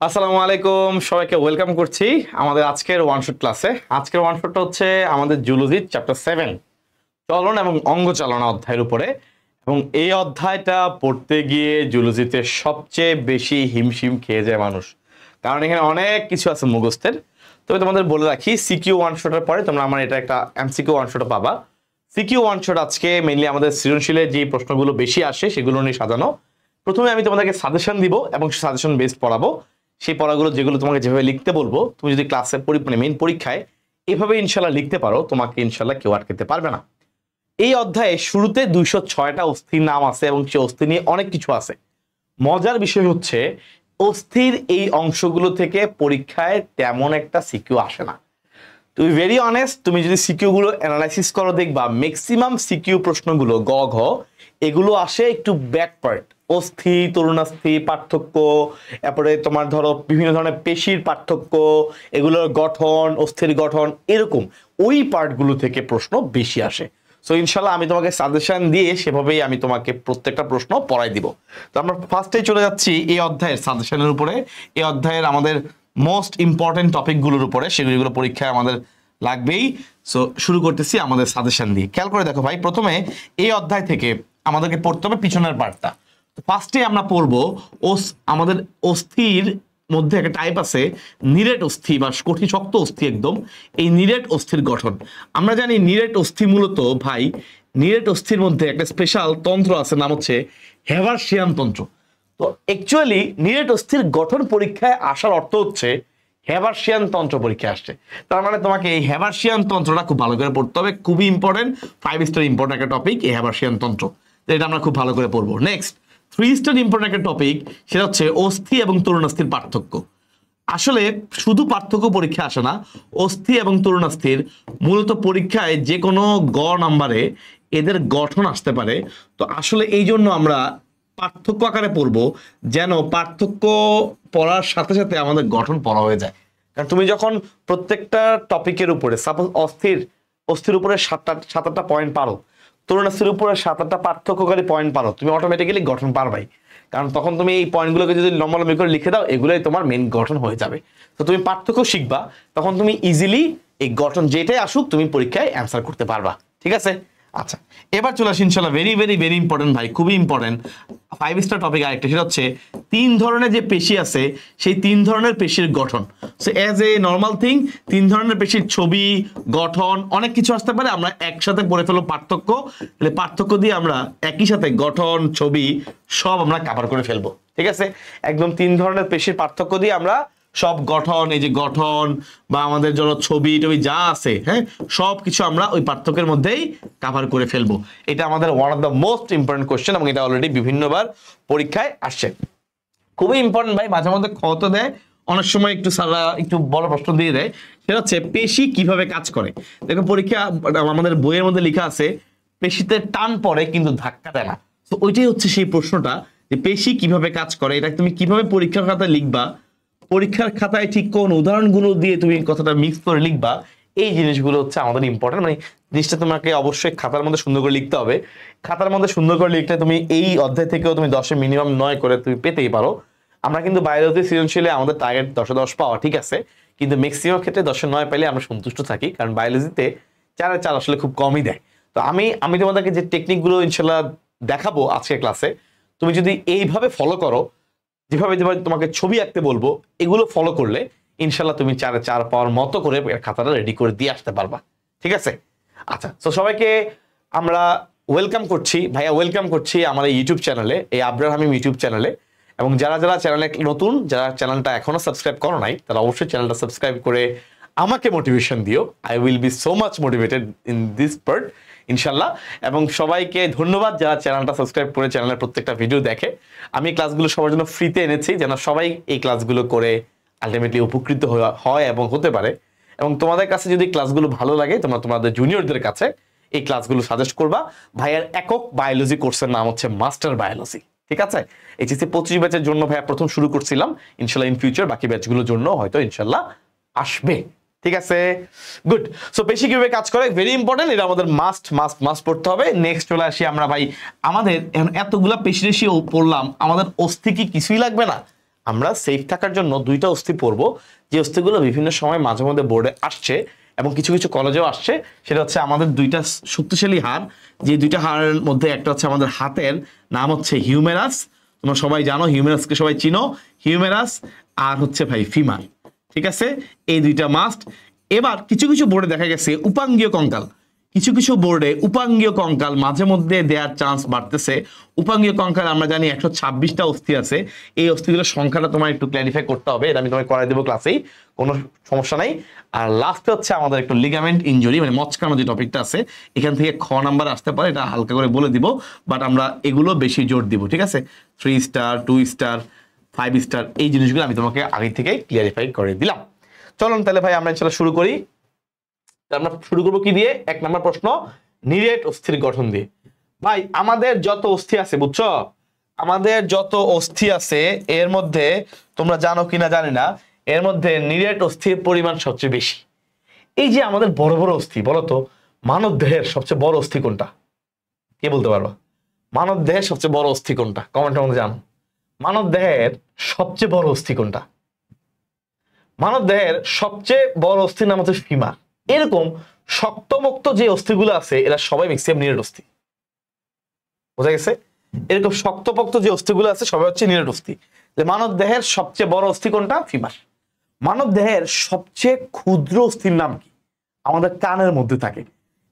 আসসালামু আলাইকুম, সবাইকে ওয়েলকাম করছি আমাদের আজকের ওয়ান শট ক্লাসে। আজকের ওয়ান শটটা হচ্ছে আমাদের জুলজি চ্যাপ্টার 7 চলন এবং অঙ্গ চালনা অধ্যায়ের উপরে। এবং এই অধ্যায়টা পড়তে গিয়ে জুলজিতে সবচেয়ে বেশি হিমশিম খেয়ে যায় মানুষ, কারণ এখানে অনেক কিছু আছে মুখস্থের। তবে তোমাদের বলে রাখি, সিকিউ ওয়ান শটের পরে তোমরা আমার এটা একটা এমসিকিউ ওয়ান শট পাবা। সিকিউ ওয়ান শট আজকে মেইনলি আমাদের সৃজনশীলের যে প্রশ্নগুলো বেশি আসে সেগুলো নিয়ে সাজানো। প্রথমে আমি তোমাদেরকে সাজেশন দিব এবং সাজেশন বেসড পড়াবো। সেই পড়াগুলো যেগুলো তোমাকে যেভাবে লিখতে বলবো, তুমি যদি ক্লাসের মানে মেইন পরীক্ষায় এভাবে ইনশাল্লাহ লিখতে পারো, তোমাকে ইনশাল্লাহ কেউ আটকাতে পারবে না। এই অধ্যায়ে শুরুতে 206টা অস্থির নাম আছে এবং সেই অস্থি নিয়ে অনেক কিছু আছে। মজার বিষয় হচ্ছে অস্থির এই অংশগুলো থেকে পরীক্ষায় তেমন একটা সিকিউ আসে না। টু বি ভেরি অনেস্ট, তুমি যদি সিকিউ গুলো অ্যানালাইসিস করো দেখবা ম্যাক্সিমাম সিকিউ প্রশ্নগুলো গ ঘ এগুলো আসে একটু ব্যাক পার্ট, অস্থি তরুণাস্থি পার্থক্য, তারপরে তোমার ধরো বিভিন্ন ধরনের পেশির পার্থক্য, এগুলোর গঠন, অস্থির গঠন, এরকম ওই পার্টগুলো থেকে প্রশ্ন বেশি আসে। সো ইনশাল্লাহ আমি তোমাকে সাজেশন দিয়ে সেভাবেই আমি তোমাকে প্রত্যেকটা প্রশ্ন পড়াই দিব। তো আমরা ফার্স্টেই চলে যাচ্ছি এই অধ্যায়ের সাজেশনের উপরে। এই অধ্যায়ের আমাদের মোস্ট ইম্পর্টেন্ট টপিকগুলোর উপরে, সেগুলো পরীক্ষায় আমাদের লাগবেই। সো শুরু করতেছি আমাদের সাজেশন দিয়ে। খেয়াল করে দেখো ভাই, প্রথমে এই অধ্যায় থেকে আমাদেরকে পড়তে হবে পিছনের পার্টটা। ফার্স্টে আমরা পড়বো আমাদের অস্থির মধ্যে একটা টাইপ আছে নিরেট অস্থি বা কঠিন শক্ত অস্থি একদম। এই নিরেট অস্থির গঠন আমরা জানি। নিরেট অস্থি মূলত ভাই, নিরেট অস্থির মধ্যে একটা স্পেশাল তন্ত্র আছে, নাম হচ্ছে হেভারশিয়ান তন্ত্র। তো অ্যাকচুয়ালি নিরেট অস্থির গঠন পরীক্ষায় আসার অর্থ হচ্ছে হেভারশিয়ান তন্ত্র পরীক্ষায় আসছে। তার মানে তোমাকে এই হেভারশিয়ান তন্ত্রটা খুব ভালো করে পড়তে হবে। খুবই ইম্পর্টেন্ট, 5 স্টার ইম্পর্টেন্ট একটা টপিক এই হেভারশিয়ান তন্ত্র। এটা আমরা খুব ভালো করে পড়বো। নেক্সট 3 স্টার ইম্পর্টেন্ট একটা টপিক, সেটা হচ্ছে অস্থি এবং তরুণাস্থির পার্থক্য। আসলে শুধু পার্থক্য পরীক্ষা আসে না, অস্থি এবং তরুণাস্থির মূলত পরীক্ষায় যে কোনো গ নাম্বারে এদের গঠন আসতে পারে। তো আসলে এই জন্য আমরা পার্থক্য আকারে পড়বো, যেন পার্থক্য পড়ার সাথে সাথে আমাদের গঠন পড়া হয়ে যায়। কারণ তুমি যখন প্রত্যেকটা টপিকের উপরে সাপোজ অস্থির উপরে 7-8টা পয়েন্ট পারো, তরুণাস্থির উপরে 7-8টা পার্থক্যকারী পয়েন্ট পারো, তুমি অটোমেটিক্যালি গঠন পারবাই। কারণ তখন তুমি এই পয়েন্টগুলোকে যদি লম্বা করে লিখে দাও, এগুলোই তোমার মেন গঠন হয়ে যাবে। তো তুমি পার্থক্য শিখবা, তখন তুমি ইজিলি এই গঠন যেটাই আসুক তুমি পরীক্ষায় অ্যান্সার করতে পারবা। ঠিক আছে? আচ্ছা, এবার চলে আসি ইনশাল্লাহ ভেরি ভেরি ভেরি ইম্পর্টেন্ট ভাই, খুবই ইম্পর্টেন্ট 5 স্টার টপিক আরেকটা, সেটা হচ্ছে 3 ধরনের যে পেশি আছে সেই 3 ধরনের পেশির গঠন। So as a normal thing 3 ধরনের পেশির ছবি, গঠন, অনেক কিছু আসতে পারে। আমরা একসাথে পড়ে ফেলবো পার্থক্য, তাহলে পার্থক্য দিয়ে আমরা একই সাথে গঠন, ছবি সব আমরা কভার করে ফেলবো। ঠিক আছে? একদম 3 ধরনের পেশির পার্থক্য দিয়ে আমরা সব গঠন, এই যে গঠন বা আমাদের জন্য ছবি টবি যা আছে, হ্যাঁ, সব কিছু আমরা ওই পার্থক্যের মধ্যেই কভার করে ফেলবো। এটা আমাদের one of the most important question এবং এটা অলরেডি বিভিন্নবার পরীক্ষায় আসছে। খুবই ইম্পর্টেন্ট ভাই, মাঝে মধ্যে ক্ষত দেয়, অনেক সময় একটু সারা একটু বড় প্রশ্ন দিয়ে দেয়। সেটা হচ্ছে পেশি কিভাবে কাজ করে। দেখো পরীক্ষা আমাদের বইয়ের মধ্যে লেখা আছে পেশিতে টান পড়ে কিন্তু ধাক্কা দেয় না। তো ওইটাই হচ্ছে সেই প্রশ্নটা, যে পেশি কিভাবে কাজ করে, এটা তুমি কিভাবে পরীক্ষার খাতায় লিখবা, পরীক্ষার খাতায় ঠিক কোন উদাহরণগুলো দিয়ে তুমি কথাটা মিক্স করে লিখবা, এই জিনিসগুলো হচ্ছে আমাদের ইম্পর্টেন্ট। মানে জিনিসটা তোমাকে অবশ্যই খাতার মধ্যে সুন্দর করে লিখতে হবে। খাতার মধ্যে সুন্দর করে লিখলে তুমি এই অধ্যায় থেকেও তুমি 10-এ মিনিমাম 9 করে তুমি পেতেই পারো। আমরা কিন্তু বায়োলজি সৃজনশীলে আমাদের টার্গেট 10-এ 10 পাওয়া, ঠিক আছে, কিন্তু ম্যাক্সিমাম ক্ষেত্রে 10-এ 9 পেলে আমরা সন্তুষ্ট থাকি, কারণ বায়োলজিতে 4-এ 4 আসলে খুব কমই দেয়। তো আমি তোমাদেরকে যে টেকনিকগুলো ইনশাল্লাহ দেখাবো আজকের ক্লাসে, তুমি যদি এইভাবে ফলো করো, যেভাবে যেভাবে তোমাকে ছবি আঁকতে বলবো, এগুলো ফলো করলে ইনশাল্লাহ তুমি 4-এ 4 পাওয়ার মতো করে খাতাটা রেডি করে দিয়ে আসতে পারবা। ঠিক আছে? আচ্ছা, তো সবাইকে আমরা ওয়েলকাম করছি ভাইয়া, ওয়েলকাম করছি আমার এই ইউটিউব চ্যানেলে, এই আবরার হামিম ইউটিউব চ্যানেলে। এবং যারা যারা চ্যানেলে নতুন, যারা চ্যানেলটা এখনো সাবস্ক্রাইব করো নাই, তারা অবশ্যই চ্যানেলটা সাবস্ক্রাইব করে আমাকে মোটিভেশন দিও। I will be so much motivated in this part ইনশাল্লাহ। এবং সবাইকে ধন্যবাদ যারা চ্যানেলটা সাবস্ক্রাইব করে চ্যানেলের প্রত্যেকটা ভিডিও দেখে। আমি ক্লাসগুলো সবার জন্য ফ্রিতে এনেছি, যেন সবাই এই ক্লাসগুলো করে আলটিমেটলি উপকৃত হয় এবং হতে পারে। এবং তোমাদের কাছে যদি ক্লাসগুলো ভালো লাগে, তোমরা তোমাদের জুনিয়রদের কাছে এই ক্লাসগুলো সাজেস্ট করবা। ভাইয়ার একক বায়োলজি কোর্সের নাম হচ্ছে মাস্টার বায়োলজি। ঠিক আছে? এইচএসসি 25 ব্যাচের জন্য ভাইয়া প্রথম শুরু করছিলাম, ইনশাল্লাহ ইন ফিউচার বাকি ব্যাচগুলোর জন্য হয়তো ইনশাল্লাহ আসবে। ঠিক আছে, গুড। সো পেশি কিভাবে কাজ করে ভেরি ইম্পর্টেন্ট, এটা আমাদের মাস্ট পড়তে হবে। নেক্সট চলে আসি আমরা ভাই, আমাদের এতগুলা পেশি পড়লাম, আমাদের অস্থি কি কিছুই লাগবে না? আমরা সেফ থাকার জন্য দুইটা অস্থি পড়বো, যে অস্থিগুলো বিভিন্ন সময় মাঝে মধ্যে বোর্ডে আসছে এবং কিছু কিছু কলেজেও আসছে। সেটা হচ্ছে আমাদের দুইটা শক্তিশালী হাড়, যে দুইটা হাড়ের মধ্যে একটা হচ্ছে আমাদের হাতের নাম হচ্ছে হিউমেরাস, তোমরা সবাই জানো হিউমেরাসকে সবাই চিনো, হিউমেরাস আর হচ্ছে ভাই ফিমার, ঠিক আছে, এই দুইটা মাস্ট। এবার কিছু কিছু বোর্ডে দেখা গেছে উপাঙ্গীয় কঙ্কাল, কিছু কিছু বোর্ডে উপাঙ্গীয় কঙ্কাল মাঝে মধ্যে দেওয়ার চান্স বাড়তেছে। উপাঙ্গীয় কঙ্কাল আমরা জানি 126টা অস্থি আছে, এই অস্থিগুলোর সংখ্যাটা তোমার একটু ক্ল্যারিফাই করতে হবে, এটা আমি তোমায় করাই দেবো ক্লাসেই, কোনো সমস্যা নাই। আর লাস্টে হচ্ছে আমাদের একটু লিগামেন্ট ইনজুরি, মানে মচকানো যে টপিকটা আছে, এখান থেকে খ নাম্বার আসতে পারে, এটা হালকা করে বলে দিব, বাট আমরা এগুলো বেশি জোর দিব, ঠিক আছে। 3 স্টার 2 স্টার 5 স্টার এই জিনিসগুলো আমি তোমাকে আগে থেকে ক্লিয়ারিফাই করে দিলাম। চলুন তাহলে ভাই আমরা ইনশাআল্লাহ শুরু করি। আমরা শুরু করবো কি দিয়ে? 1 নম্বর প্রশ্ন, নিরেট অস্থির গঠন দিয়ে। ভাই আমাদের যত অস্থি আছে, বুঝছো, আমাদের যত অস্থি আছে এর মধ্যে তোমরা জানো কিনা জানি না, এর মধ্যে নিরেট অস্থির পরিমাণ সবচেয়ে বেশি। এই যে আমাদের বড় বড় অস্থি, বলো তো মানব দেহের সবচেয়ে বড় অস্থি কোনটা? কে বলতে পারবা? মানব দেহের সবচেয়ে বড় অস্থি কোনটা? কমেন্টের মধ্যে জানো। মানব দেহের সবচেয়ে বড় অস্থি কোনটা? মানব দেহের সবচেয়ে বড় অস্থির নাম হচ্ছে ফিমার। এরকম শক্তমুক্ত যে অস্থিগুলো আছে এরা সবাই ম্যাক্সিমাম নিরেট অস্থি, বোঝা গেছে? এরকম শক্তপোক্ত যে অস্থিগুলো আছে সবাই হচ্ছে নিরেট অস্থি। মানব দেহের সবচেয়ে বড় অস্থি কোনটা? ফিমার। মানব দেহের সবচেয়ে ক্ষুদ্র অস্থির নাম কি? আমাদের কানের মধ্যে থাকে,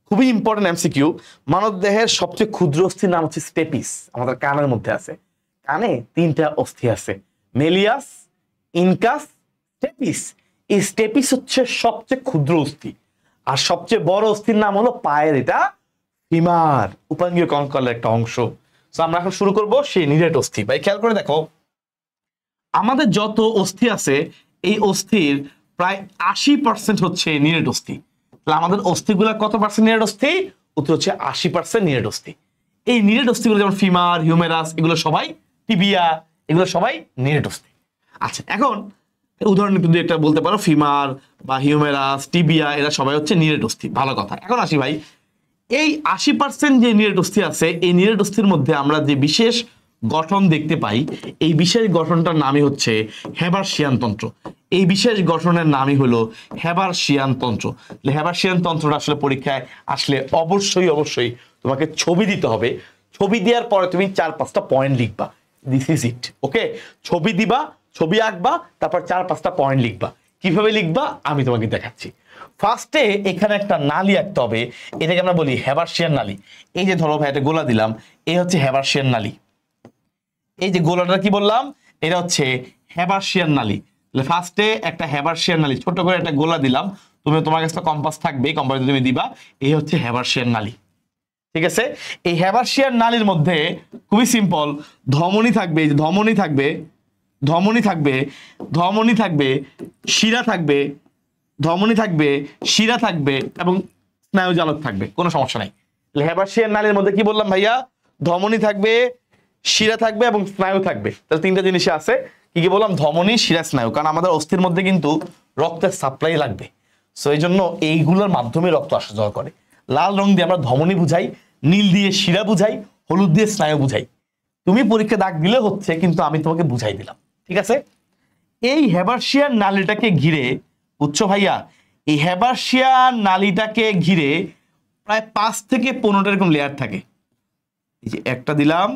খুবই ইম্পর্টেন্ট এমসিকিউ। মানব দেহের সবচেয়ে ক্ষুদ্র অস্থির নাম হচ্ছে স্টেপিস, আমাদের কানের মধ্যে আছে। কানে 3টা অস্থি আছে, মেলিয়াস, ইনকাস, স্টেপিস। এই স্টেপিস হচ্ছে সবচেয়ে ক্ষুদ্র অস্থি, আর সবচেয়ে বড় অস্থির নাম হলো পায়ের, এটা ফিমার, উপাঙ্গীয় কঙ্কালের একটা অংশ। তো আমরা এখন শুরু করব সেই নিরেট অস্থি। ভাই খেয়াল করে দেখো, আমাদের যত অস্থি আছে এই অস্থির প্রায় 80% হচ্ছে নিরেট অস্থি। তাহলে আমাদের অস্থিগুলা কত পার্সেন্ট নিরেট অস্থি? উত্তর হচ্ছে 80% নিরেট অস্থি। এই নিরেট অস্থিগুলো যেমন ফিমার, হিউমেরাস, এগুলো সবাই, টিবিয়া, এগুলো সবাই নিরেট অস্থি। আচ্ছা, এখন উদাহরণ কিন্তু একটা বলতে পারো, ফিমার বা হিউমেরাস, টিবিয়া, এরা সবাই হচ্ছে নিরেট অস্থি, ভালো কথা। এখন আসি ভাই, এই 80% যে নিরেট অস্থি আছে, এই নিরেট অস্থির মধ্যে আমরা যে বিশেষ গঠন দেখতে পাই, এই বিশেষ গঠনটার নামই হচ্ছে হেবারশিয়ান তন্ত্র। এই বিশেষ গঠনের নামই হলো হেবারশিয়ান তন্ত্র। হেবারশিয়ান তন্ত্রটা আসলে পরীক্ষায় আসলে অবশ্যই অবশ্যই তোমাকে ছবি দিতে হবে। ছবি দেওয়ার পরে তুমি 4-5টা পয়েন্ট লিখবা, দিস ইজ ইট, ওকে। ছবি দিবা, ছবি আঁকবা, তারপর 4-5টা পয়েন্ট লিখবা। কিভাবে লিখবা আমি তোমাকে দেখাচ্ছি। ফার্স্টে এখানে একটা নালী আঁকতে হবে, এটাকে আমরা বলি হেবারশিয়ান নালী। এই যে ধরো ভাই একটা গোলা দিলাম, এই হচ্ছে হেবারশিয়ান নালী। এই যে গোলাটা কি বললাম, এটা হচ্ছে হেবারশিয়ান নালী। তাহলে ফার্স্টে একটা হেবারশিয়ান নালী, ছোট করে একটা গোলা দিলাম, তুমি তোমার কাছে কম্পাস থাকবে, কম্পাসে তুমি দিবা, এই হচ্ছে হেবারশিয়ান নালী, ঠিক আছে। এই হেবারশিয়ান নালীর মধ্যে খুবই সিম্পল, ধমনী থাকবে, এই যে ধমনী থাকবে, ধমনী থাকবে, ধমনী থাকবে, শিরা থাকবে, ধমনী থাকবে, শিরা থাকবে এবং স্নায়ুজালক থাকবে, কোনো সমস্যা নাই। হেবারশিয়ান নালীর মধ্যে কি বললাম ভাইয়া? ধমনী থাকবে, শিরা থাকবে এবং স্নায়ু থাকবে। তাহলে 3টা জিনিস আছে, কি কি বললাম? ধমনী, শিরা, স্নায়ু। কারণ আমাদের অস্থির মধ্যে কিন্তু রক্তের সাপ্লাই লাগবে, সো এই জন্য এইগুলোর মাধ্যমে রক্ত আসা যাওয়া করে। লাল রং দিয়ে আমরা ধমনী বুঝাই, নীল দিয়ে শিরা বুঝাই, হলুদ দিয়ে স্নায়ু বুঝাই। তুমি পরীক্ষা দাগ দিলে হচ্ছে, কিন্তু আমি তোমাকে বুঝাই দিলাম, ঠিক আছে। এই হেবারশিয়ান নালীটাকে ঘিরে, বুঝছো ভাইয়া, এই হেবারশিয়ান নালীটাকে ঘিরে প্রায় 5 থেকে 15টা এরকম লেয়ার থাকে। এই যে একটা দিলাম,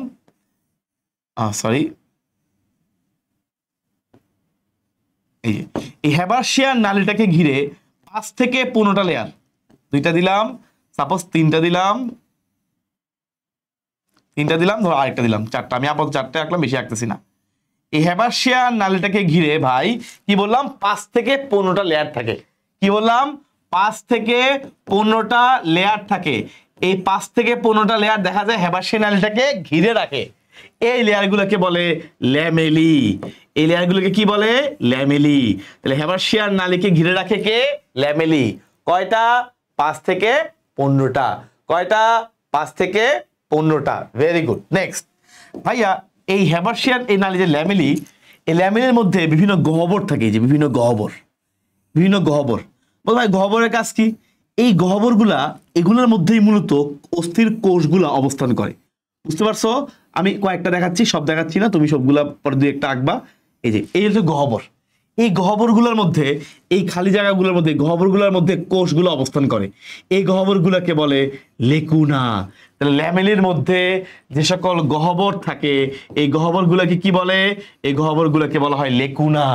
সরি, এই হেবারশিয়ান নালীটাকে ঘিরে 5 থেকে 15টা লেয়ার। 2টা দিলাম, সাপোজ 3টা দিলাম, 3টা দিলাম, ধরো আরেকটা দিলাম, 4টা। আমি আপাতত 4টা আঁকলাম, বেশি আঁকতেছি না। এই হেবারশিয়ান নালীটাকে ঘিরে ভাই কি বললাম? 5 থেকে 15টা লেয়ার থাকে। কি বললাম? 5 থেকে 15টা লেয়ার থাকে। এই 5 থেকে 15টা লেয়ার দেখা যায় হেবারশিয়ান নালীটাকে ঘিরে রাখে। এই লেয়ারগুলোকে বলে ল্যামেলি। এই লেয়ারগুলোকে কি বলে? ল্যামেলি। তাহলে হেবারশিয়ান নালীকে ঘিরে রাখে কে? ল্যামেলি। কয়টা? 5 থেকে 15টা। কয়টা? 5 থেকে 15টা। Very good. নেক্সট ভাইয়া, এই হেবারশিয়ান এই নালী যে ল্যামেলি, এই ল্যামেলির মধ্যে বিভিন্ন গহ্বর থাকে, যে বিভিন্ন গহ্বর, বিভিন্ন গহ্বর। বল ভাই গহ্বরের কাজ কি? এই গহ্বরগুলা, এগুলোর মধ্যেই মূলত অস্থির কোষগুলা অবস্থান করে। বুঝতে পারছো? আমি কয়েকটা দেখাচ্ছি, সব দেখাচ্ছি না, তুমি সবগুলা পরে 2-1টা আঁকবা। এই হচ্ছে গহ্বর। এই গহ্বরগুলোর মধ্যে, এই খালি জায়গাগুলোর মধ্যে, গহ্বরগুলোর মধ্যে কোষগুলো অবস্থান করে। এই গহ্বরগুলোকে বলে লেকুনা। তাহলে ল্যামেলির মধ্যে যে সকল গহ্বর থাকে, এই গহ্বরগুলোকে কি বলে? এই গহ্বরগুলোকে বলা হয় লেকুনা।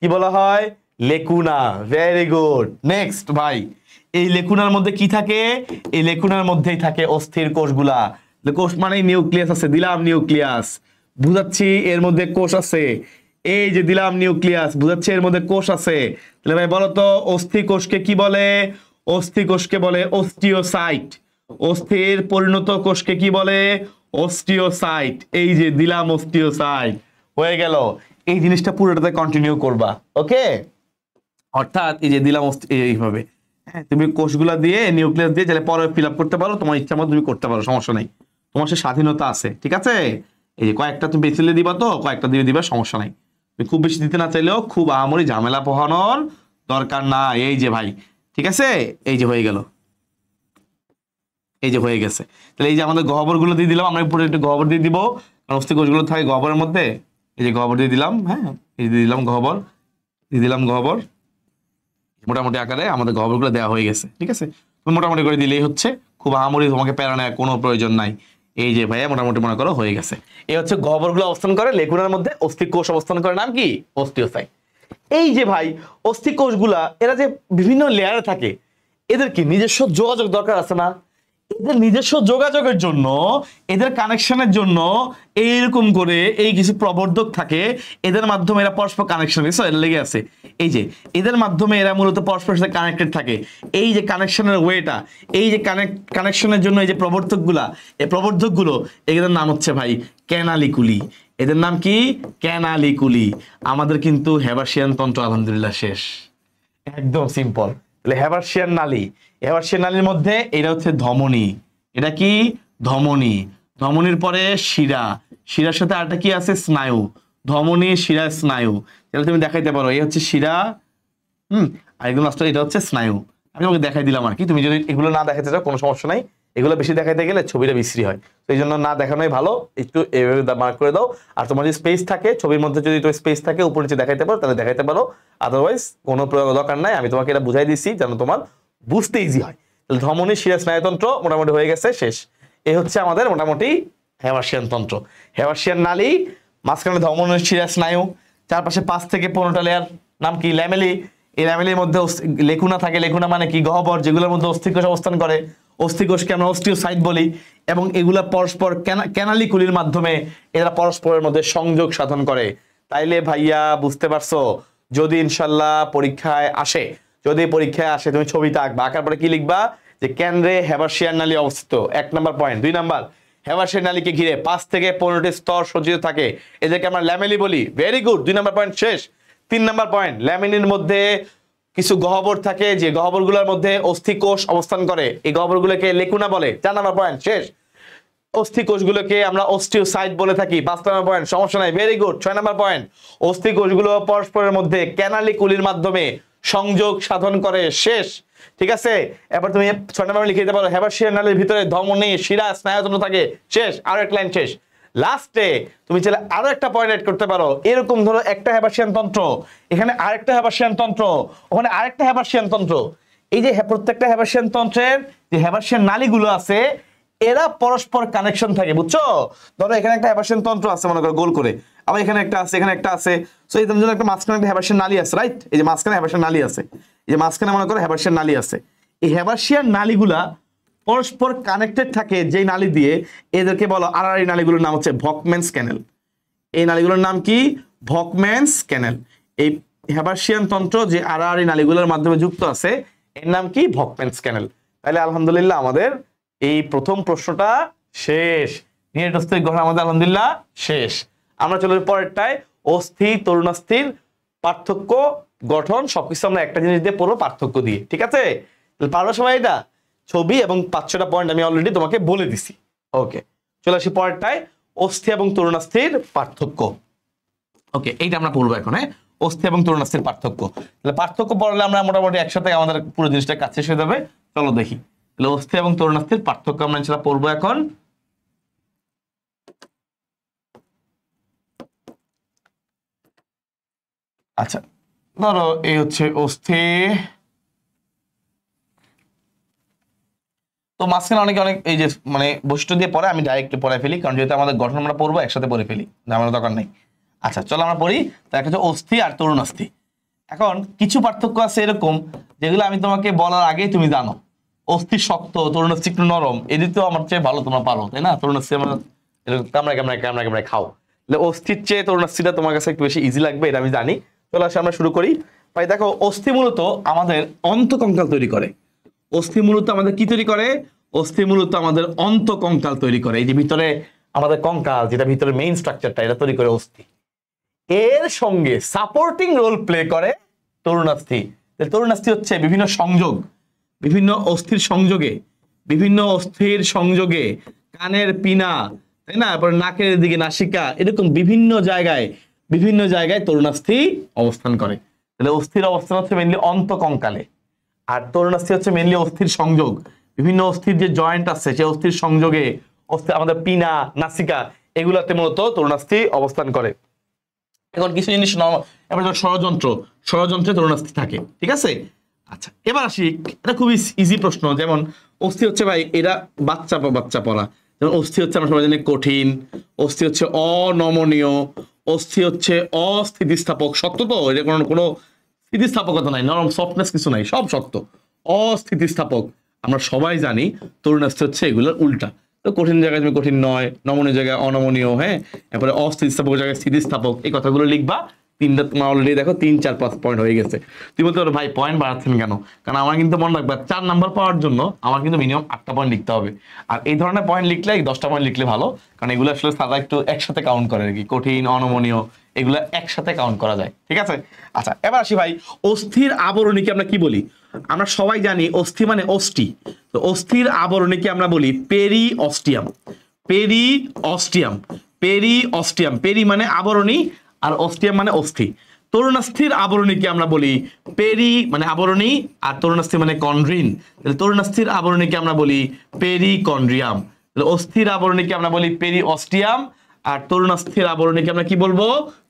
কি বলা হয়? লেকুনা। Very good. নেক্সট ভাই, এই লেকুনার মধ্যে কি থাকে? এই লেকুনার মধ্যেই থাকে অস্থির কোষগুলা। কোষ মানে নিউক্লিয়াস আছে, দিলাম নিউক্লিয়াস, বুঝাচ্ছি এর মধ্যে কোষ আছে। এই যে দিলাম নিউক্লিয়াস, বুঝাচ্ছে এর মধ্যে কোষ আছে। তাহলে ভাই বলো তো, অস্থি কোষকে কি বলে? অস্থি কোষকে বলে অস্টিওসাইট। অস্থির পরিণত কোষকে কি বলে? অস্টিওসাইট। এই যে দিলাম অস্টিওসাইট, হয়ে গেল। এই জিনিসটা পুরোটাতে কন্টিনিউ করবা, ওকে? অর্থাৎ এই যে দিলাম এইভাবে, হ্যাঁ, তুমি কোষগুলা দিয়ে নিউক্লিয়াস দিয়ে চাইলে পরে ফিল আপ করতে পারো, তোমার ইচ্ছা মতো তুমি করতে পারো, সমস্যা নেই। তোমার সে স্বাধীনতা আছে, ঠিক আছে? এই যে কয়েকটা তুমি বেছে দিবা, তো কয়েকটা দিয়ে দিবা, সমস্যা নাই। তুমি খুব বেশি দিতে না চাইলেও খুব আহামরি ঝামেলা পোহানোর দরকার না। এই যে ভাই, ঠিক আছে, এই যে হয়ে গেল, এই যে হয়ে গেছে। তাহলে এই যে আমাদের গহ্বরগুলো দিয়ে দিলাম, আমরা পুরো একটু গহ্বর দিয়ে দিব, কারণ অস্থি কোষগুলো থাকে গহ্বরের মধ্যে। এই যে গহ্বর দিয়ে দিলাম, হ্যাঁ, এই দিয়ে দিলাম গহ্বর, দিয়ে দিলাম গহ্বর। মোটামুটি আকারে আমাদের গহ্বরগুলো দেওয়া হয়ে গেছে, ঠিক আছে? তুমি মোটামুটি করে দিলেই হচ্ছে, খুব আহামরি তোমাকে প্যারা নেওয়ার কোনো প্রয়োজন নাই। এই যে ভাইয়া মোটামুটি মনে করো হয়ে গেছে। এই হচ্ছে গহ্বরগুলো অবস্থান করে, লেকুনার মধ্যে অস্থি কোষ অবস্থান করে, নাম কি? অস্টিওসাইট। এই যে ভাই অস্থি কোষগুলা, এরা যে বিভিন্ন লেয়ারে থাকে, এদের কি নিজস্ব যোগাযোগ দরকার আছে না? এদের নিজস্ব যোগাযোগের জন্য, এদের কানেকশনের জন্য এইরকম করে এই কিছু প্রবর্ধক থাকে, এদের মাধ্যমে এরা পরস্পর কানেকশন লেগে আছে। এই যে এদের মাধ্যমে এরা মূলত পরস্পরের সাথে কানেক্টেড থাকে। এই যে কানেকশনের ওয়েটা, এই যে কানেকশনের জন্য এই যে প্রবর্ধকগুলা, এই প্রবর্ধকগুলো, এদের নাম হচ্ছে ভাই ক্যানালিকুলি। এদের নাম কি? ক্যানালিকুলি। আমাদের কিন্তু হেবাসিয়ান তন্ত্র আলহামদুলিল্লাহ শেষ, একদম সিম্পল। তাহলে হেবাসিয়ান নালী, হেবাসিয়ান নালীর মধ্যে এটা হচ্ছে ধমনী। এটা কি? ধমনী। ধমনীর পরে শিরা, শিরার সাথে আরেকটা কি আছে? স্নায়ু। ধমনী, শিরা, স্নায়ু। তাহলে তুমি দেখাইতে পারো, এই হচ্ছে শিরা, আর একদম লাস্টে এটা হচ্ছে স্নায়ু। আমি তোমাকে দেখাই দিলাম আর কি। তুমি যদি এগুলো না দেখাতে চাও কোনো সমস্যা নাই, এগুলো বেশি দেখাইতে গেলে ছবিটা বিশ্রী হয়, তো এই জন্য না দেখানোই ভালো। একটু এভাবে মার্ক করে দাও। আর তোমার যদি স্পেস থাকে, ছবির মধ্যে যদি তোমার স্পেস থাকে, উপর নিচে দেখাইতে পারো, তাহলে দেখাইতে পারো। আদারওয়াইজ কোনো প্রয়োগ দরকার নাই, আমি তোমাকে এটা বুঝাই দিচ্ছি যেন তোমার বুঝতে ইজি হয়। তাহলে ধমনী, শিরা, স্নায়ুতন্ত্র মোটামুটি হয়ে গেছে, শেষ। এই হচ্ছে আমাদের মোটামুটি হেবাসিয়ান তন্ত্র। হেবাসিয়ান নালী, মাঝখানে ধমনী, শিরা, স্নায়ু, চারপাশে 5 থেকে 15টা লেয়ার, নাম কি? ল্যামেলি। এই ল্যামেলির মধ্যে লেকুনা থাকে। লেকুনা মানে কি? গহ্বর, যেগুলোর মধ্যে অস্থিকোষ অবস্থান করে। অস্থিকোষকে আমরা অস্টিওসাইট বলি। এবং এগুলা পরস্পর ক্যানালিকুলির মাধ্যমে এরা পরস্পরের মধ্যে সংযোগ সাধন করে। তাইলে ভাইয়া বুঝতে পারছো, যদি ইনশাল্লাহ পরীক্ষায় আসে, যদি পরীক্ষায় আসে, তুমি ছবিটা আঁকবা, আঁকার পরে কি লিখবা? যে কেন্দ্রে হেবাসিয়ান নালী অবস্থিত, 1 নাম্বার পয়েন্ট। 2 নাম্বার, হেবাসিয়ান নালীকে ঘিরে 5 থেকে 15টি স্তর সজ্জিত থাকে, এদেরকে আমরা ল্যামেলি বলি। ভেরি গুড, 2 নাম্বার পয়েন্ট শেষ। 3 নাম্বার পয়েন্ট, ল্যামিনির মধ্যে কিছু গহ্বর থাকে, যে গহ্বরগুলোর মধ্যে অস্থিকোষ অবস্থান করে, এই গহ্বরগুলোকে লেকুনা বলে। 4 নাম্বার পয়েন্ট শেষ। অস্থিকোষগুলোকে আমরা অস্টিওসাইট বলে থাকি। 5 নাম্বার পয়েন্ট, সমস্যা নাই, ভেরি গুড। 6 নাম্বার পয়েন্ট, অস্থিকোষগুলো পরস্পরের মধ্যে ক্যানালিকুলির মাধ্যমে সংযোগ সাধন করে, শেষ। ঠিক আছে, এবার তুমি 6 নাম্বার লিখে দিতে পারো, হেবাসিয়ান নালীর ভিতরে ধমনী, শিরা, স্নায়ুতন্ত্র থাকে, শেষ। আরো এক লাইন শেষ। লাস্টে তুমি চাইলে আরো একটা পয়েন্ট এড করতে পারো, এরকম ধরো একটা হেবাসিয়ান তন্ত্র, এখানে আরেকটা হেবাসিয়ান তন্ত্র, ওখানে আরেকটা হেবাসিয়ান তন্ত্র। এই যে প্রত্যেকটা হেবাসিয়ান তন্ত্রের যে হেবাসিয়ান নালীগুলো আছে, এরা পরস্পর কানেকশন থাকে, বুঝছো? ধরো এখানে একটা হেবাসিয়ান তন্ত্র আছে, মনে করো গোল করে, আবার এখানে একটা আছে, এখানে একটা আছে। সো এই জন্য একটা মাঝখানে একটা হেবাসিয়ান নালী আছে, রাইট? এই যে মাঝখানে হেবাসিয়ান নালী আছে, এই যে মাঝখানে মনে করো হেবাসিয়ান নালী আছে। এই হেবাসিয়ান নালীগুলা পরস্পর কানেক্টেড থাকে যেই নালী দিয়ে, এদেরকে বলো, আর এই নালীগুলোর নাম হচ্ছে ভকম্যানস ক্যানেল। এই নালীগুলোর নাম কি? ভকম্যানস ক্যানেল। এই হেবাসিয়ান তন্ত্র যে আর এই নালীগুলোর মাধ্যমে যুক্ত আছে, এর নাম কি? ভকম্যানস ক্যানেল। তাহলে আলহামদুলিল্লাহ আমাদের এই প্রথম প্রশ্নটা শেষ। নিউটনের গঠন আমাদের আলহামদুলিল্লাহ শেষ। আমরা চলে পরেরটায়, অস্থি, তরুণাস্থির পার্থক্য, গঠন, সবকিছু আমরা একটা জিনিস দিয়ে পড়বো, পার্থক্য দিয়ে, ঠিক আছে? পারো সবাই? এটা ছবি এবং 5-6টা পয়েন্ট আমি অলরেডি তোমাকে বলে দিছি। ওকে, চলে আসি পরেরটায়, অস্থি এবং তরুণাস্থির পার্থক্য। ওকে, এইটা আমরা পড়বো এখন। হ্যাঁ, অস্থি এবং তরুণাস্থির পার্থক্য। তাহলে পার্থক্য পড়লে আমরা মোটামুটি একসাথে আমাদের পুরো জিনিসটা কাছে এসে যাবে। চলো দেখি, তাহলে অস্থি এবং তরুণাস্থির পার্থক্য আমরা ইনশাআল্লাহ পড়বো এখন। আচ্ছা ধরো এই হচ্ছে অস্থি, তো মাঝখানে অনেকে অনেক এই যে মানে বৈশিষ্ট্য দিয়ে পড়ে, আমি ডাইরেক্ট পড়ে ফেলি, কারণ যেহেতু আমাদের গঠন আমরা পড়বো একসাথে পড়ে ফেলি, আমার দরকার নেই। আচ্ছা চলো আমরা পড়ি। তার হচ্ছে অস্থি আর তরুণাস্থি। এখন কিছু পার্থক্য আছে এরকম যেগুলো আমি তোমাকে বলার আগেই তুমি জানো। অস্থি শক্ত, তরুণাস্থি একটু নরম, এদিকেও আমার চেয়ে ভালো তোমরা পারো, তাই না? তরুণাস্থি আমরা কামড়ায় কামড়ায় কামড়ায় কামড়ায় খাও, অস্থির চেয়ে তরুণাস্থিটা তোমার কাছে একটু বেশি ইজি লাগবে, এটা আমি জানি। চলো আসলে আমরা শুরু করি। ভাই দেখো, অস্থি মূলত আমাদের অন্তঃকঙ্কাল তৈরি করে। অস্থি মূলত আমাদের কি তৈরি করে? অস্থি মূলত আমাদের অন্তঃকঙ্কাল তৈরি করে। এই যে ভিতরে আমাদের কঙ্কাল, যেটা ভিতরে মেইন স্ট্রাকচারটা, এটা তৈরি করে অস্থি। এর সঙ্গে সাপোর্টিং রোল প্লে করে তরুণাস্থি। তরুণাস্থি হচ্ছে বিভিন্ন সংযোগ, বিভিন্ন অস্থির সংযোগে, বিভিন্ন অস্থির সংযোগে কানের পিনা, তাই না, তারপর নাকের দিকে নাসিকা, এরকম বিভিন্ন জায়গায় তরুণাস্থি অবস্থান করে। তাহলে অস্থির অবস্থান হচ্ছে মেইনলি অন্তঃকঙ্কালে, আর তরুণাস্থি হচ্ছে মেইনলি অস্থির সংযোগ। বিভিন্ন অস্থির যে জয়েন্ট আছে সেই অস্থির সংযোগে আমাদের পিনা, নাসিকা, এগুলাতে মূলত তরুণাস্থি অবস্থান করে। এখন কিছু জিনিস এবার ষড়যন্ত্রে তরুণাস্থি থাকে, ঠিক আছে? আচ্ছা এবার আসি, এটা খুবই ইজি প্রশ্ন। যেমন অস্থি হচ্ছে ভাই এরা বাচ্চা পড়া, যেমন অস্থি হচ্ছে আমরা সবাই জানি কঠিন, অস্থি হচ্ছে অনমনীয়, অস্থি হচ্ছে অস্থিতিস্থাপক। শক্ত তো, এটা কোনো স্থিতিস্থাপকতা নাই, নরম সফটনেস কিছু নাই, সব শক্ত, অস্থিতিস্থাপক। আমরা সবাই জানি তরুণাস্থি হচ্ছে এগুলোর উল্টা। তো কঠিন জায়গায় তুমি কঠিন নয়, নমনীয় জায়গায় অনমনীয়, হ্যাঁ, এরপরে অস্থিতিস্থাপক জায়গায় স্থিতিস্থাপক, এই কথাগুলো লিখবা। তিনটা তোমার অলরেডি দেখো 3, 4, 5 পয়েন্ট হয়ে গেছে। তুমি বলতে পারো ভাই পয়েন্ট বাড়াচ্ছেন কেন? কারণ আমার কিন্তু মনে রাখবা 4 নাম্বার পাওয়ার জন্য আমার কিন্তু মিনিমাম 8টা পয়েন্ট লিখতে হবে। আর এই ধরনের পয়েন্ট লিখলে 10টা পয়েন্ট লিখলে ভালো, কারণ এগুলো আসলে সাদা একটু একসাথে কাউন্ট করে আর কি, কঠিন, অনমনীয়, এগুলো একসাথে কাউন্ট করা যায়, ঠিক আছে? আচ্ছা এবার আসি ভাই, অস্থির আবরণীকে আমরা কি বলি? আমরা সবাই জানি অস্থি মানে অষ্টি। তো অস্থির আবরণীকে আমরা বলি পেরিঅস্টিয়াম। পেরি মানে আবরণী, আর অস্টিয়াম মানে অস্থি। তরুণাস্থির আবরণীকে আমরা বলি পেরি মানে আবরণী, আর তরুণাস্থি মানে কন্ড্রিন। তাহলে তরুণাস্থির আবরণীকে আমরা বলি পেরিকন্ড্রিয়াম। তাহলে অস্থির আবরণীকে আমরা বলি পেরিঅস্টিয়াম, আর তরুণাস্থির আবরণীকে আমরা কি বলবো?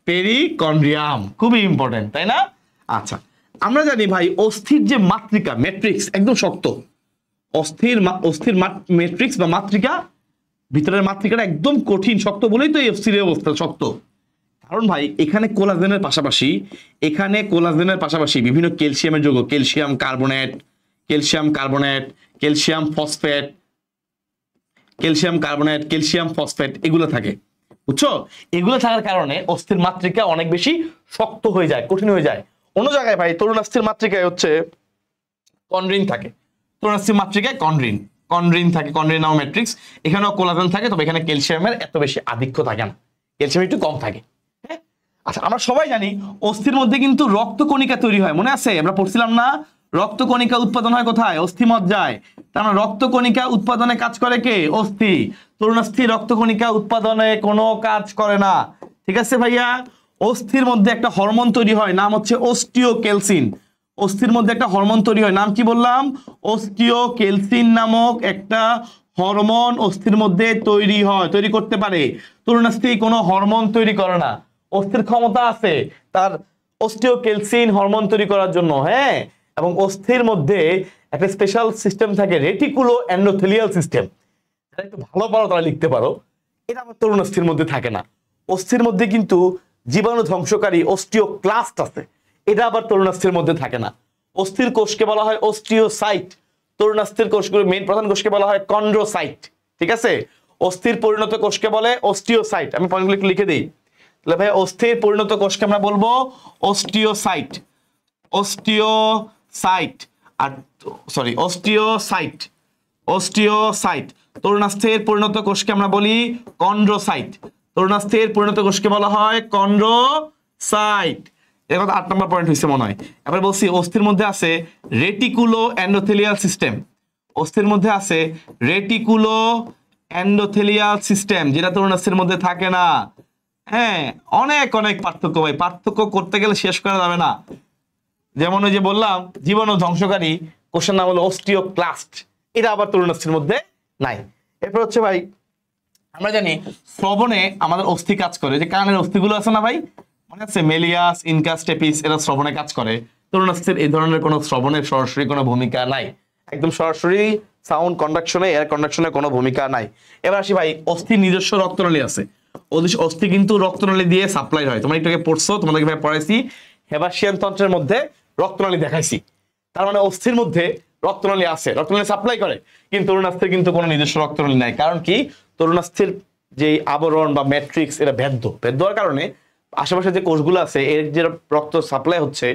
পেরিকন্ড্রিয়াম। খুবই ইম্পর্টেন্ট, তাই না? আচ্ছা আমরা জানি ভাই অস্থির যে মাতৃকা, ম্যাট্রিক্স একদম শক্ত। অস্থির ম্যাট্রিক্স বা মাতৃকা, ভিতরের মাতৃকাটা একদম কঠিন, শক্ত বলেই তো এই অস্থির অবস্থা শক্ত। কারণ ভাই এখানে কোলাজেনের পাশাপাশি বিভিন্ন ক্যালসিয়ামের যৌগ, ক্যালসিয়াম কার্বনেট, ক্যালসিয়াম ফসফেট, এগুলো থাকে, বুঝছো? এগুলো থাকার কারণে অস্থির মাতৃকা অনেক বেশি শক্ত হয়ে যায়, কঠিন হয়ে যায়। অন্য জায়গায় ভাই তরুণাস্থির মাতৃকায় হচ্ছে কন্ড্রিন থাকে, তরুণাস্থির মাতৃকায় কন্ড্রিন থাকে, কন্ড্রিন নাও ম্যাট্রিক্স। এখানেও কোলাজেন থাকে, তবে এখানে ক্যালসিয়ামের এত বেশি আধিক্য থাকে না, ক্যালসিয়াম একটু কম থাকে। হ্যাঁ আচ্ছা, আমরা সবাই জানি অস্থির মধ্যে কিন্তু রক্তকণিকা তৈরি হয়, মনে আছে? আমরা পড়ছিলাম না, রক্তকণিকা উৎপাদন হয় কোথায়? অস্থিমজ্জায়। তার মানে রক্তকণিকা উৎপাদনে কাজ করে কে? অস্থি। তরুণাস্থি রক্তকণিকা উৎপাদনে কোনো কাজ করে না, ঠিক আছে ভাইয়া? অস্থির মধ্যে একটা হরমোন তৈরি হয়, নাম হচ্ছে অস্টিওক্যালসিন। অস্থির মধ্যে একটা হরমোন তৈরি হয়, নাম কি বললাম? অস্টিওক্যালসিন নামক একটা হরমোন অস্থির মধ্যে তৈরি করতে পারে। তরুণাস্থি কোনো হরমোন তৈরি করে না। অস্থির ক্ষমতা আছে তার অস্টিওক্যালসিন হরমোন তৈরি করার জন্য, হ্যাঁ। এবং অস্থির মধ্যে একটা স্পেশাল সিস্টেম থাকে, রেটিকুলো এন্ডোথেলিয়াল সিস্টেম। এটা একটু ভালো পারো তারা লিখতে পারো, এটা আমার তরুণাস্থির মধ্যে থাকে না। অস্থির মধ্যে কিন্তু জীবাণু ধ্বংসকারী অস্টিওক্লাস্ট আছে, এটা আবার তরুণাস্থির মধ্যে থাকে না। অস্থির কোষকে বলা হয় অস্টিওসাইট, তরুণাস্থির কোষগুলো মেইন প্রধান কোষকে বলা হয় কন্ড্রোসাইট, ঠিক আছে? অস্থির পরিণত কোষকে বলে অস্টিওসাইট। আমি পয়েন্টগুলো একটু লিখে দিই। তাহলে ভাই অস্থির পরিণত কোষকে আমরা বলবো অস্টিওসাইট, আর সরি অস্টিওসাইট। তরুণাস্থির পরিণত কোষকে আমরা বলি কন্ড্রোসাইট, তরুণাস্থির পরিণত কোষকে বলা হয় কন্ড্রোসাইট। এর কথা 8 নম্বর পয়েন্ট হয়েছে মনে হয়। এবার বলছি অস্থির মধ্যে আছে রেটিকুলো এন্ডোথেলিয়াল সিস্টেম। অস্থির মধ্যে আছে রেটিকুলো এন্ডোথেলিয়াল সিস্টেম, যেটা তরুণাস্থির মধ্যে থাকে না। হ্যাঁ, অনেক পার্থক্য ভাই, পার্থক্য করতে গেলে শেষ করা যাবে না। যেমন ওই যে বললাম জীবাণু ধ্বংসকারী কোষের নাম হলো অস্টিওক্লাস্ট, এটা আবার তরুণাস্থির মধ্যে নাই। এরপর হচ্ছে ভাই আমরা জানি শ্রবণে আমাদের অস্থি কাজ করে, যে কানের অস্থিগুলো আছে না ভাই, মনে আছে মেলিয়াস, ইনকাস, স্টেপিস এরা শ্রবণে কাজ করে। তরুণাস্থির এই ধরনের কোনো শ্রবণের সরাসরি কোনো ভূমিকা নাই, একদম সরাসরি সাউন্ড কন্ডাকশনে, এয়ার কন্ডাকশনে কোনো ভূমিকা নাই। এবার আসি ভাই, অস্থির নিজস্ব রক্তনালী আছে। অস্থি কিন্তু রক্তনালী দিয়ে সাপ্লাই হয়। তোমরা একটু আগে পড়ছো, তোমাদেরকে ভাই পড়াইছি হেবাসিয়ান তন্ত্রের মধ্যে রক্তনালী দেখাইছি। তার মানে অস্থির মধ্যে রক্তনালী আছে, রক্তনালী সাপ্লাই করে। কিন্তু তরুণাস্থির কিন্তু কোনো নিজস্ব রক্তনালী নাই। কারণ কি, তরুণাস্থির যে আবরণ বা ম্যাট্রিক্স এটা ভেদ্য হওয়ার কারণে আশেপাশে যে কোষগুলো আছে এর যে রক্ত সাপ্লাই হচ্ছে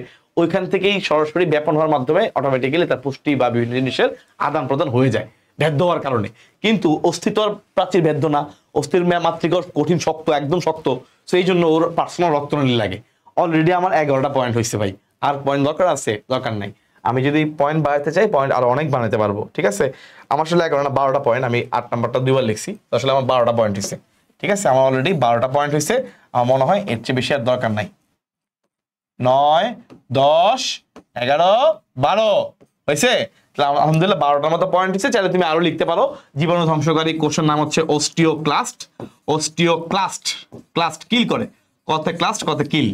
ওইখান থেকেই সরাসরি ব্যাপন হওয়ার মাধ্যমে অটোমেটিক্যালি তার পুষ্টি বা বিভিন্ন জিনিসের আদান প্রদান হয়ে যায় ভেদ্য হওয়ার কারণে। কিন্তু অস্থিতর প্রাচীর ভেদ্য না, অস্থির মাতৃকর কঠিন শক্ত, একদম শক্ত। সেই জন্য ওর পার্সোনাল রক্তনালী লাগে। অলরেডি আমার 11টা পয়েন্ট হয়েছে ভাই, আর পয়েন্ট দরকার আছে? দরকার নাই। আমি যদি পয়েন্ট বাড়াতে চাই পয়েন্ট আরো অনেক বানাতে পারবো। ঠিক আছে, আমার আসলে 11 না 12টা পয়েন্ট, আমি 8 নাম্বারটা দুইবার লিখছি, আসলে আমার 12টা পয়েন্ট হয়েছে। ঠিক আছে, আমার অলরেডি 12টা পয়েন্ট হয়েছে। আমার মনে হয় এর চেয়ে বেশি আর দরকার নাই। 9, 10, 11, 12 হয়েছে। আলহামদুলিল্লাহ 12টার মতো পয়েন্ট হচ্ছে। চাইলে তুমি আরো লিখতে পারো। জীবাণু ধ্বংসকারী কোষের নাম হচ্ছে অস্টিওক্লাস্ট। ক্লাস্ট কিল করে, কত ক্লাস্ট কত কিল।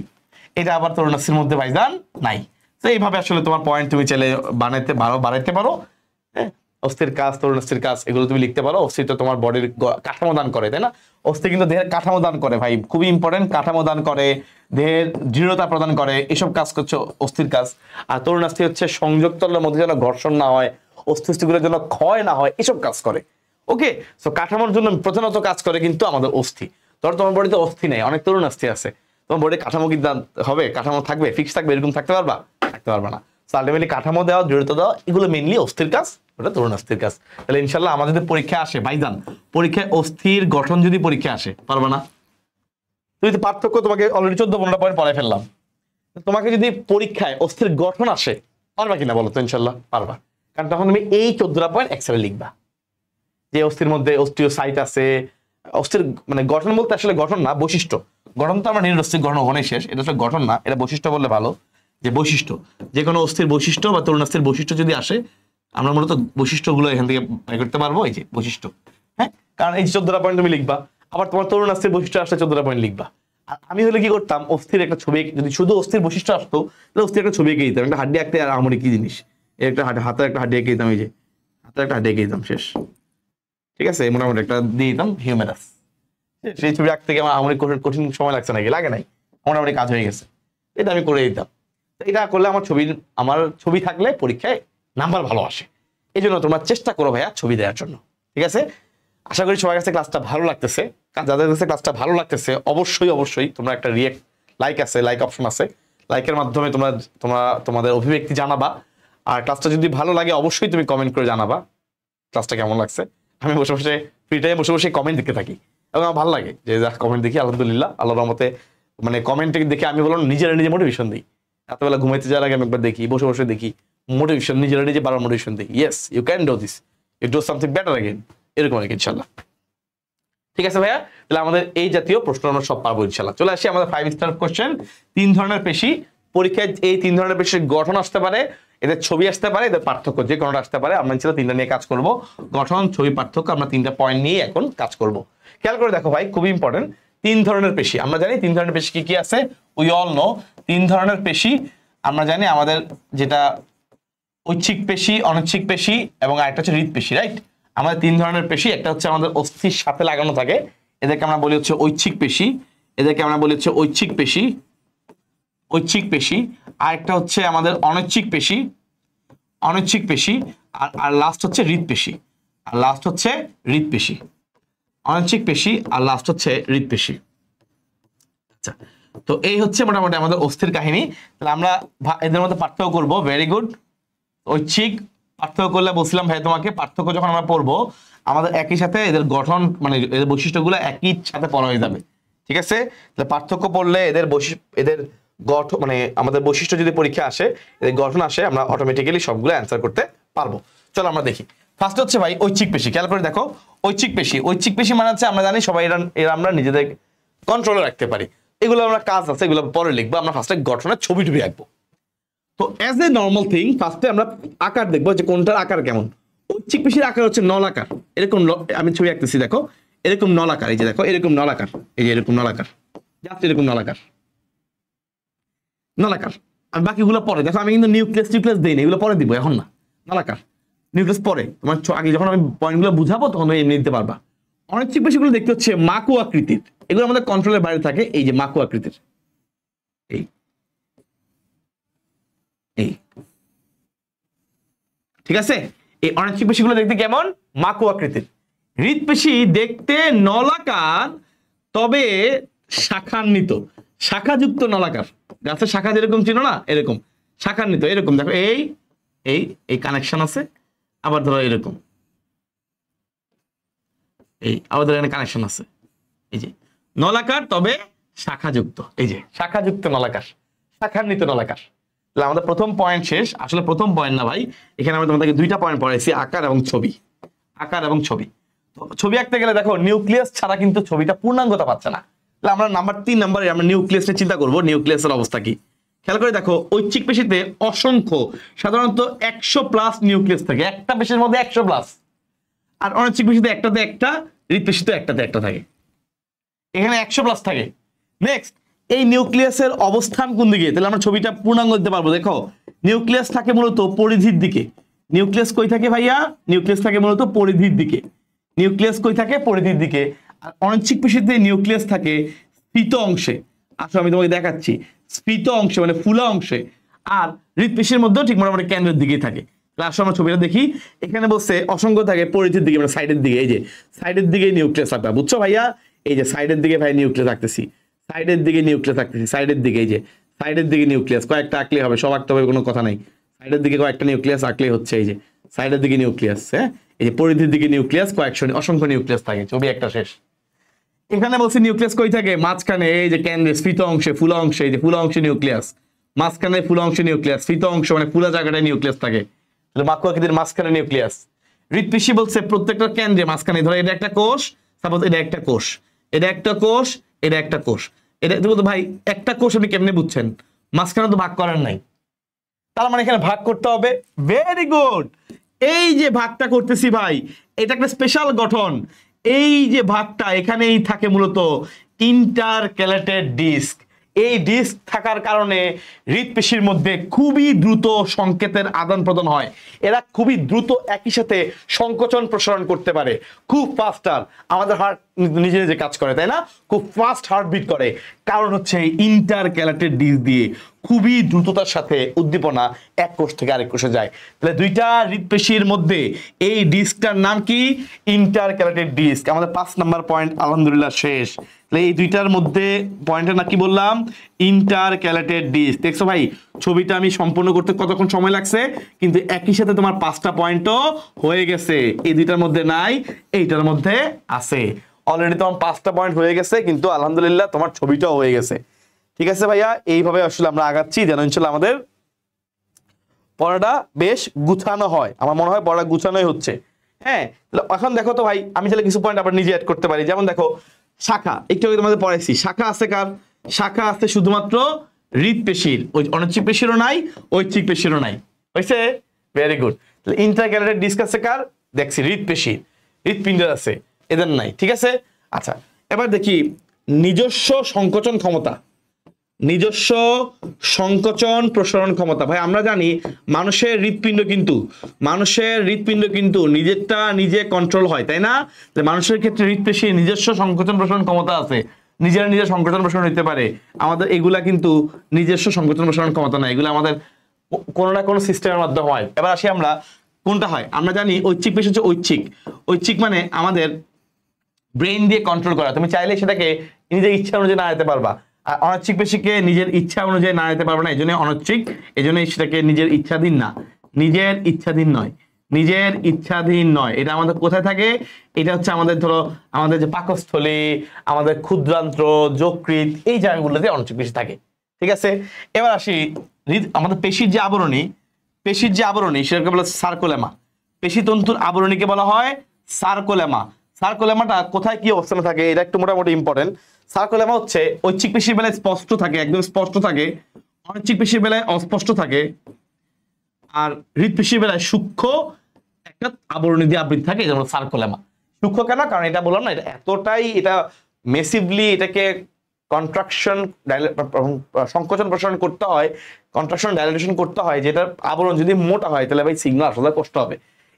এটা আবার তরুণাস্থির মধ্যে ভাইজান নাই। তো এইভাবে আসলে তোমার পয়েন্ট তুমি চাইলে বাড়াইতে পারো। হ্যাঁ, অস্থির কাজ, তরুণাস্থির কাজ এগুলো তুমি লিখতে পারো। অস্থি তো তোমার বডির কাঠামো দান করে, তাই না? অস্থি কিন্তু দেহের কাঠামো দান করে ভাই, খুবই ইম্পর্টেন্ট। কাঠামো দান করে, দেহের দৃঢ়তা প্রদান করে, এসব কাজ করছে অস্থির কাজ। আর তরুণাস্থি হচ্ছে সংযোগ তলের মধ্যে যেন ঘর্ষণ না হয়, অস্থিগুলোর জন্য ক্ষয় না হয়, এসব কাজ করে। ওকে, সো কাঠামোর জন্য প্রধানত কাজ করে কিন্তু আমাদের অস্থি। তোমার বডিতে অস্থি নেই, অনেক তরুণাস্থি আছে। তোমার বডির কাঠামো কি হবে? কাঠামো থাকবে, ফিক্স থাকবে, এরকম থাকতে পারবা না। আলটিমেটলি কাঠামো দেওয়া, দৃঢ়তা দেওয়া, এগুলো মেইনলি অস্থির কাজ, ওটা তরুণাস্থির কাজ। তাহলে ইনশাল্লাহ আমাদের যদি পরীক্ষা আসে ভাইজান, পরীক্ষায় অস্থির গঠন যদি পরীক্ষা আসে, পারবা না? তুমি তো পার্থক্য তোমাকে অলরেডি 14-15টা পয়েন্ট পড়াই ফেললাম। তোমাকে যদি পরীক্ষায় অস্থির গঠন আসে, পারবা কিনা বলো তো? ইনশাল্লাহ পারবা। কারণ তখন তুমি এই 14টা পয়েন্ট এক্সেলে লিখবা যে অস্থির মধ্যে অস্টিওসাইট আছে। অস্থির মানে গঠন বলতে আসলে গঠন না, বৈশিষ্ট্য। গঠন তো আমরা নিরস্থির গঠন ওখানে শেষ, এটা আসলে গঠন না, এটা বৈশিষ্ট্য বললে ভালো। যে বৈশিষ্ট্য, যে কোনো অস্থির বৈশিষ্ট্য বা তরুণাস্থির বৈশিষ্ট্য যদি আসে, আমরা মূলত বৈশিষ্ট্যগুলো এখান থেকে বের করতে পারবো। এই যে বৈশিষ্ট্য, হ্যাঁ, কারণ এই 14টা পয়েন্ট তুমি লিখবা। আবার তোমার তরুণাস্থির বৈশিষ্ট্য আসলে 14টা পয়েন্ট লিখবা। আর আমি হলে কি করতাম, অস্থির একটা ছবি, যদি শুধু অস্থির বৈশিষ্ট্য আসতো তাহলে অস্থির একটা ছবি এঁকে দিতাম। একটা হাড্ডি আঁকতে আর আমরি কি জিনিস, একটা হাতের একটা হাড্ডি এঁকে দিতাম, এই যে হাতের একটা হাড্ডি এঁকে দিতাম, শেষ। ঠিক আছে, মোটামুটি একটা দিয়ে দিতাম হিউম্যারাস। সেই ছবি আঁকতে গিয়ে আমার আমরি কঠিন সময় লাগছে নাকি? লাগে নাই, মোটামুটি কাজ হয়ে গেছে। এটা আমি করে দিতাম। এটা করলে আমার ছবি থাকলে পরীক্ষায় নাম্বার ভালো আসে। এই জন্য তোমরা চেষ্টা করো ভাইয়া ছবি দেওয়ার জন্য। ঠিক আছে, আশা করি সবার কাছে ক্লাসটা ভালো লাগতেছে। যাদের কাছে ক্লাসটা ভালো লাগতেছে অবশ্যই তোমরা একটা লাইক অপশন আছে, লাইকের মাধ্যমে তোমাদের অভিব্যক্তি জানাবা। আর ক্লাসটা যদি ভালো লাগে অবশ্যই তুমি কমেন্ট করে জানাবা ক্লাসটা কেমন লাগছে। আমি ফ্রি টাইমে বসে কমেন্ট দেখতে থাকি এবং আমার ভালো লাগে যে কমেন্ট দেখি। আলহামদুলিল্লাহ, আল্লাহর রহমতে মানে কমেন্ট দেখে আমি বললাম নিজে মোটিভেশন দিই। রাতবেলা ঘুমাইতে যাওয়ার আগে আমি একবার দেখি, বসে দেখি, মোটিভেশন নিজে বারবার মোটিভেশন দিই। Yes, you can do this, you do something better again, এরকম অনেক ইনশাল্লাহ। ঠিক আছে ভাইয়া, তাহলে আমাদের এই জাতীয় প্রশ্ন আমরা সব পারবো ইনশাল্লাহ। চলে আসি আমাদের 5 স্টার কোশ্চেন। 3 ধরনের পেশি পরীক্ষায়, এই 3 ধরনের পেশির গঠন আসতে পারে, এদের ছবি আসতে পারে, এদের পার্থক্য যে কোনোটা আসতে পারে। আমরা ইনশাল্লাহ 3টা নিয়ে কাজ করব, গঠন, ছবি, পার্থক্য। আমরা 3টা পয়েন্ট নিয়ে এখন কাজ করব। খেয়াল করে দেখো ভাই, খুবই ইম্পর্টেন্ট। 3 ধরনের পেশি আমরা জানি। 3 ধরনের পেশি কি আছে? উই অল নো 3 ধরনের পেশি আমরা জানি। আমাদের যেটা ঐচ্ছিক পেশি, অনৈচ্ছিক পেশি এবং আরেকটা হচ্ছে হৃৎ পেশি, রাইট? আমাদের 3 ধরনের পেশি। একটা হচ্ছে আমাদের অস্থির সাথে লাগানো থাকে, এদেরকে আমরা বলি হচ্ছে ঐচ্ছিক পেশি। এদেরকে আমরা বলি হচ্ছে ঐচ্ছিক পেশি। আরেকটা হচ্ছে আমাদের অনৈচ্ছিক পেশি। আর লাস্ট হচ্ছে হৃৎ পেশি। অনৈচ্ছিক পেশি আর লাস্ট হচ্ছে হৃৎ পেশি। আচ্ছা, তো এই হচ্ছে মোটামুটি আমাদের অস্থির কাহিনী। তাহলে আমরা এদের মধ্যে পার্থক্য করবো। Very good. ঐচ্ছিক পার্থক্য করলে বলছিলাম ভাই তোমাকে, পার্থক্য যখন আমরা পড়বো আমাদের একই সাথে এদের গঠন মানে এদের বৈশিষ্ট্যগুলো একই সাথে পড়া হয়ে যাবে। ঠিক আছে, তাহলে পার্থক্য পড়লে এদের গঠন মানে আমাদের বৈশিষ্ট্য যদি পরীক্ষা আসে, এদের গঠন আসে, আমরা অটোমেটিক্যালি সবগুলো অ্যান্সার করতে পারবো। চলো আমরা দেখি। ফার্স্ট হচ্ছে ভাই ঐচ্ছিক পেশি। খেয়াল করে দেখো, ঐচ্ছিক পেশি মানে হচ্ছে আমরা জানি সবাই এরা আমরা নিজেদের কন্ট্রোলে রাখতে পারি। এগুলো আমরা কাজ আছে, এগুলো পরে লিখবো। আমরা ফার্স্টে গঠনের ছবি আঁকবো। তো অ্যাজ এ নর্মাল থিং ফার্স্টে আমরা আকার দেখবো যে কোনটার আকার কেমন। ঐচ্ছিক পেশির আকার হচ্ছে নলাকার, এরকম। আমি ছবি আঁকতেছি, দেখো এরকম নলাকার। এই যে দেখো এরকম নলাকার, এই যে এরকম নলাকার, জাস্ট এরকম নলাকার। নলাকার। আর বাকিগুলো পরে দেখো, আমি কিন্তু নিউক্লিয়াস দেই না, এগুলো পরে দিব, এখন না। নলাকার, নিউক্লিয়াস পরে, তোমার আগে যখন আমি পয়েন্টগুলো বুঝাবো তখন তুমি এমনি নিতে পারবা। অনিচ্ছিক পেশিগুলো দেখতে হচ্ছে মাকু আকৃতির, এগুলো আমাদের কন্ট্রোলের বাইরে থাকে। এই যে মাকু আকৃতির, এই এই ঠিক আছে। এই অনিচ্ছিক পেশিগুলো দেখতে কেমন? মাকু আকৃতির। হৃৎপেশি দেখতে নলাকার, তবে শাখান্বিত, শাখাযুক্ত নলাকার। গাছের শাখা যেরকম ছিল না, এরকম শাখান্বিত, এরকম দেখো, এই এই এই কানেকশন আছে, আবার ধরো এরকম, এই আবার ধরো এখানে কানেকশন আছে। এই যে নলাকার তবে শাখাযুক্ত, এই যে শাখাযুক্ত নলাকার, শাখান্বিত নলাকার। তাহলে আমাদের প্রথম পয়েন্ট শেষ। আসলে প্রথম পয়েন্ট না ভাই, এখানে আমরা তোমাদেরকে দুইটা পয়েন্ট পড়াইছি, আকার এবং ছবি। আকার এবং ছবি, ছবি আঁকতে গেলে দেখো নিউক্লিয়াস ছাড়া কিন্তু ছবিটা পূর্ণাঙ্গতা পাচ্ছে না। তাহলে আমরা নাম্বার 3 নম্বরে আমরা নিউক্লিয়াসের চিন্তা করব। নিউক্লিয়াসের অবস্থা কি খেয়াল করে দেখো। ঐচ্ছিক পেশিতে অসংখ্য, সাধারণত 100+ নিউক্লিয়াস থাকে, একটা পেশির মধ্যে 100+। আর অনিচ্ছিক পেশিতে একটাতে একটা, হৃৎপেশিতে একটাতে একটা থাকে, এখানে 100+ থাকে। নেক্সট, এই নিউক্লিয়াসের অবস্থান কোন দিকে? তাহলে আমরা ছবিটা পূর্ণাঙ্গ দিতে পারবো। দেখো নিউক্লিয়াস থাকে মূলত পরিধির দিকে। নিউক্লিয়াস কই থাকে ভাইয়া? নিউক্লিয়াস থাকে মূলত পরিধির দিকে। নিউক্লিয়াস কই থাকে? পরিধির দিকে। আর অনিচ্ছিক পেশিতে নিউক্লিয়াস থাকে স্ফীত অংশে। আসলে আমি তোমাকে দেখাচ্ছি, স্ফীত অংশে মানে ফুলা অংশে। আর হৃৎপেশির মধ্যেও ঠিক মোটামুটি কেন্দ্রের দিকেই থাকে। আসলে আমরা ছবিটা দেখি, এখানে বলছে অসংখ্য থাকে পরিধির দিকে, মানে সাইডের দিকে। এই যে সাইডের দিকে নিউক্লিয়াস থাকবে, বুঝছো ভাইয়া? এই যে সাইডের দিকে ভাই নিউক্লিয়াস রাখতেছি, সাইডের দিকে নিউক্লিয়াস রাখতেছি, সাইডের দিকে। এই যে সাইডের দিকে নিউক্লিয়াস কয়েকটা আঁকলেই হবে, সব আঁকতে হবে কোনো কথা নাই। সাইডের দিকে কয়েকটা নিউক্লিয়াস আঁকলেই হচ্ছে। এই যে সাইডের দিকে নিউক্লিয়াস, হ্যাঁ। এই যে পরিধির দিকে নিউক্লিয়াস কয়েকশো, অসংখ্য নিউক্লিয়াস থাকে। ছবি একটা শেষ। এখানে বলছি নিউক্লিয়াস কই থাকে? মাঝখানে, এই যে কেন্দ্রে স্ফীত অংশে, ফুলা অংশে। এই যে ফুলা অংশে নিউক্লিয়াস, মাঝখানে ফুলা অংশে নিউক্লিয়াস, স্ফীত অংশ মানে ফুলা জায়গাটায় নিউক্লিয়াস থাকে। তাহলে মাকু আকৃতির মাঝখানে নিউক্লিয়াস। হৃৎপেশি বলছে প্রত্যেকটা কেন্দ্রে মাঝখানে, ধরো এটা একটা কোষ, সাপোজ এটা একটা কোষ, এটা একটা কোষ, এটা একটা কোষ। এটা বলতো ভাই একটা কোষ আপনি কেমনে বুঝছেন? মাঝখানে তো ভাগ করার নাই, তার মানে এখানে ভাগ করতে হবে। Very good. এই যে ভাগটা করতেছি ভাই, এটা একটা স্পেশাল গঠন। এই যে ভাগটা এখানেই থাকে মূলত ইন্টারক্যালেটেড ডিস্ক। এই ডিস্ক থাকার কারণে হৃৎপেশির মধ্যে খুবই দ্রুত সংকেতের আদান প্রদান হয়। এরা খুবই দ্রুত একই সাথে সংকোচন প্রসারণ করতে পারে, খুব ফাস্টার। আমাদের হার্ট নিজে নিজে কাজ করে, তাই না? খুব ফাস্ট হার্টবিট করে, কারণ হচ্ছে ইন্টারক্যালেটেড ডিস্ক দিয়ে খুবই দ্রুততার সাথে উদ্দীপনা এক কোষ থেকে আরেক কোষে যায়। তাহলে দুইটা হৃৎপেশির মধ্যে এই ডিস্কটার নাম কি? Intercalated disc. আমাদের 5 নাম্বার পয়েন্ট আলহামদুলিল্লাহ শেষ। তাহলে এই দুইটার মধ্যে পয়েন্টের না কি বললাম? Intercalated disc. দেখছো ভাই ছবিটা আমি সম্পূর্ণ করতে কতক্ষণ সময় লাগছে, কিন্তু একই সাথে তোমার 5টা পয়েন্টও হয়ে গেছে। এই দুইটার মধ্যে নাই, এইটার মধ্যে আছে। অলরেডি তোমার 5টা পয়েন্ট হয়ে গেছে, কিন্তু আলহামদুলিল্লাহ তোমার ছবিটাও হয়ে গেছে। ঠিক আছে ভাইয়া, এইভাবে আসলে আমরা আগাচ্ছি যেন ইনশাআল্লাহ আমাদের পড়াটা বেশ গুছানো হয়। আমার মনে হয় পড়া গুছানোই হচ্ছে। হ্যাঁ, এখন দেখো তো ভাই, আমি তাহলে কিছু পয়েন্ট আবার নিজে অ্যাড করতে পারি। যেমন দেখো শাখা, একটু আগে তোমাদের পড়াইছি, শাখা আছে কার? শাখা আছে শুধুমাত্র হৃৎপেশির। ওই অনিচ্ছিক পেশিরও নাই, ঐচ্ছিক পেশিরও নাই। হয়েছে? Very good. তাহলে ইন্টারক্যালেটেড ডিস্ক আছে কার? দেখছি হৃৎপেশির, হৃৎপিণ্ডের আছে, এদের নাই। ঠিক আছে, আচ্ছা এবার দেখি নিজস্ব সংকোচন ক্ষমতা, নিজস্ব সংকোচন প্রসারণ ক্ষমতা। ভাই আমরা জানি মানুষের হৃৎপিণ্ড কিন্তু নিজেরটা নিজে কন্ট্রোল হয়, তাই না? মানুষের ক্ষেত্রে হৃৎপেশির নিজস্ব সংকোচন প্রসারণ ক্ষমতা আছে, নিজের সংকোচন প্রসারণ হতে পারে। আমাদের এগুলা কিন্তু নিজস্ব সংকোচন প্রসারণ ক্ষমতা না, এগুলো আমাদের কোনো না কোনো সিস্টেমের মাধ্যমে হয়। এবার আসি আমরা কোনটা হয়। আমরা জানি ঐচ্ছিক পেশি হচ্ছে ঐচ্ছিক মানে আমাদের ব্রেন দিয়ে কন্ট্রোল করা। তুমি চাইলে সেটাকে নিজের ইচ্ছা অনুযায়ী নাড়াতে পারবা। আর অনিচ্ছিক পেশিকে নিজের ইচ্ছা অনুযায়ী নাড়াতে পারবে না, এই জন্য অনিচ্ছিক। এই জন্য সেটাকে নিজের ইচ্ছাধীন না, নিজের ইচ্ছাধীন নয়। এটা আমাদের কোথায় থাকে? এটা হচ্ছে আমাদের ধরো আমাদের যে পাকস্থলী, আমাদের ক্ষুদ্রান্ত্র, যকৃৎ, এই জায়গাগুলোতে অনিচ্ছিক পেশি থাকে। ঠিক আছে, এবার আসি আমাদের পেশির যে আবরণী সেটাকে বলা সার্কোলেমা। পেশিতন্তুর আবরণীকে বলা হয় সার্কোলেমা। সার্কোলেমাটা কোথায় কি অবস্থানে থাকে এটা একটু মোটামুটি ইম্পর্টেন্ট। সার্কোলেমা হচ্ছে ঐচ্ছিক পেশির বেলায় স্পষ্ট থাকে, একদম স্পষ্ট থাকে। অনিচ্ছিক পেশির বেলায় অস্পষ্ট থাকে। আর হৃৎপেশির বেলায় সূক্ষ্ম একটা আবরণী দিয়ে আবৃত থাকে, যেমন সার্কোলেমা। সূক্ষ্ম কেন? কারণ এটা বললাম না, এটা এতটাই, এটা মেসিভলি এটাকে কন্ট্রাকশন সংকোচন প্রসারণ করতে হয়, কন্ট্রাকশন ডাইলেটেশন করতে হয়, যেটার আবরণ যদি মোটা হয় তাহলে ভাই সিগন্যাল আসলে কষ্ট হবে।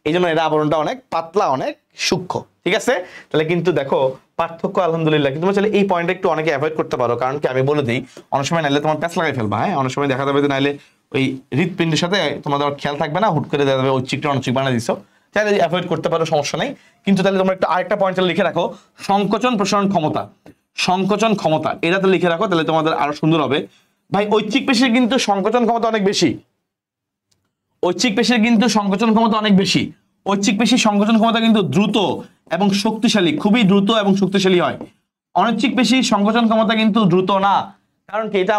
এই জন্য এটা আবরণটা অনেক পাতলা, অনেক সূক্ষ্ম। ঠিক আছে, তাহলে কিন্তু দেখো পার্থক্য আলহামদুলিল্লাহ। কিন্তু চাইলে এই পয়েন্টটা একটু অনেকে অ্যাভয়েড করতে পারো, কারণ কি আমি বলে দিই, অনেক সময় নাইলে তোমার প্যাচ লাগাই ফেলবা। হ্যাঁ, অনেক সময় দেখা যাবে যে নাইলে ওই হৃৎপিণ্ডের সাথে তোমাদের খেয়াল থাকবে না, হুট করে দেখা যাবে ঐচ্ছিকটা অনৈচ্ছিক বানিয়ে দিছো। তাহলে অ্যাভয়েড করতে পারো, সমস্যা নেই। কিন্তু তাহলে তোমরা একটা আরেকটা পয়েন্ট লিখে রাখো, সংকোচন প্রসারণ ক্ষমতা, সংকোচন ক্ষমতা, এটাতে লিখে রাখো, তাহলে তোমাদের আরো সুন্দর হবে। ভাই ঐচ্ছিক পেশির কিন্তু সংকোচন ক্ষমতা অনেক বেশি, ঐচ্ছিক পেশির কিন্তু সংকোচন ক্ষমতা অনেক বেশি। ঐচ্ছিক পেশির সংকোচন ক্ষমতা কিন্তু দ্রুত এবং শক্তিশালী, খুবই দ্রুত এবং শক্তিশালী হয়। অনৈচ্ছিক পেশির সংকোচন ক্ষমতা কিন্তু দ্রুত না, কারণ কি এটা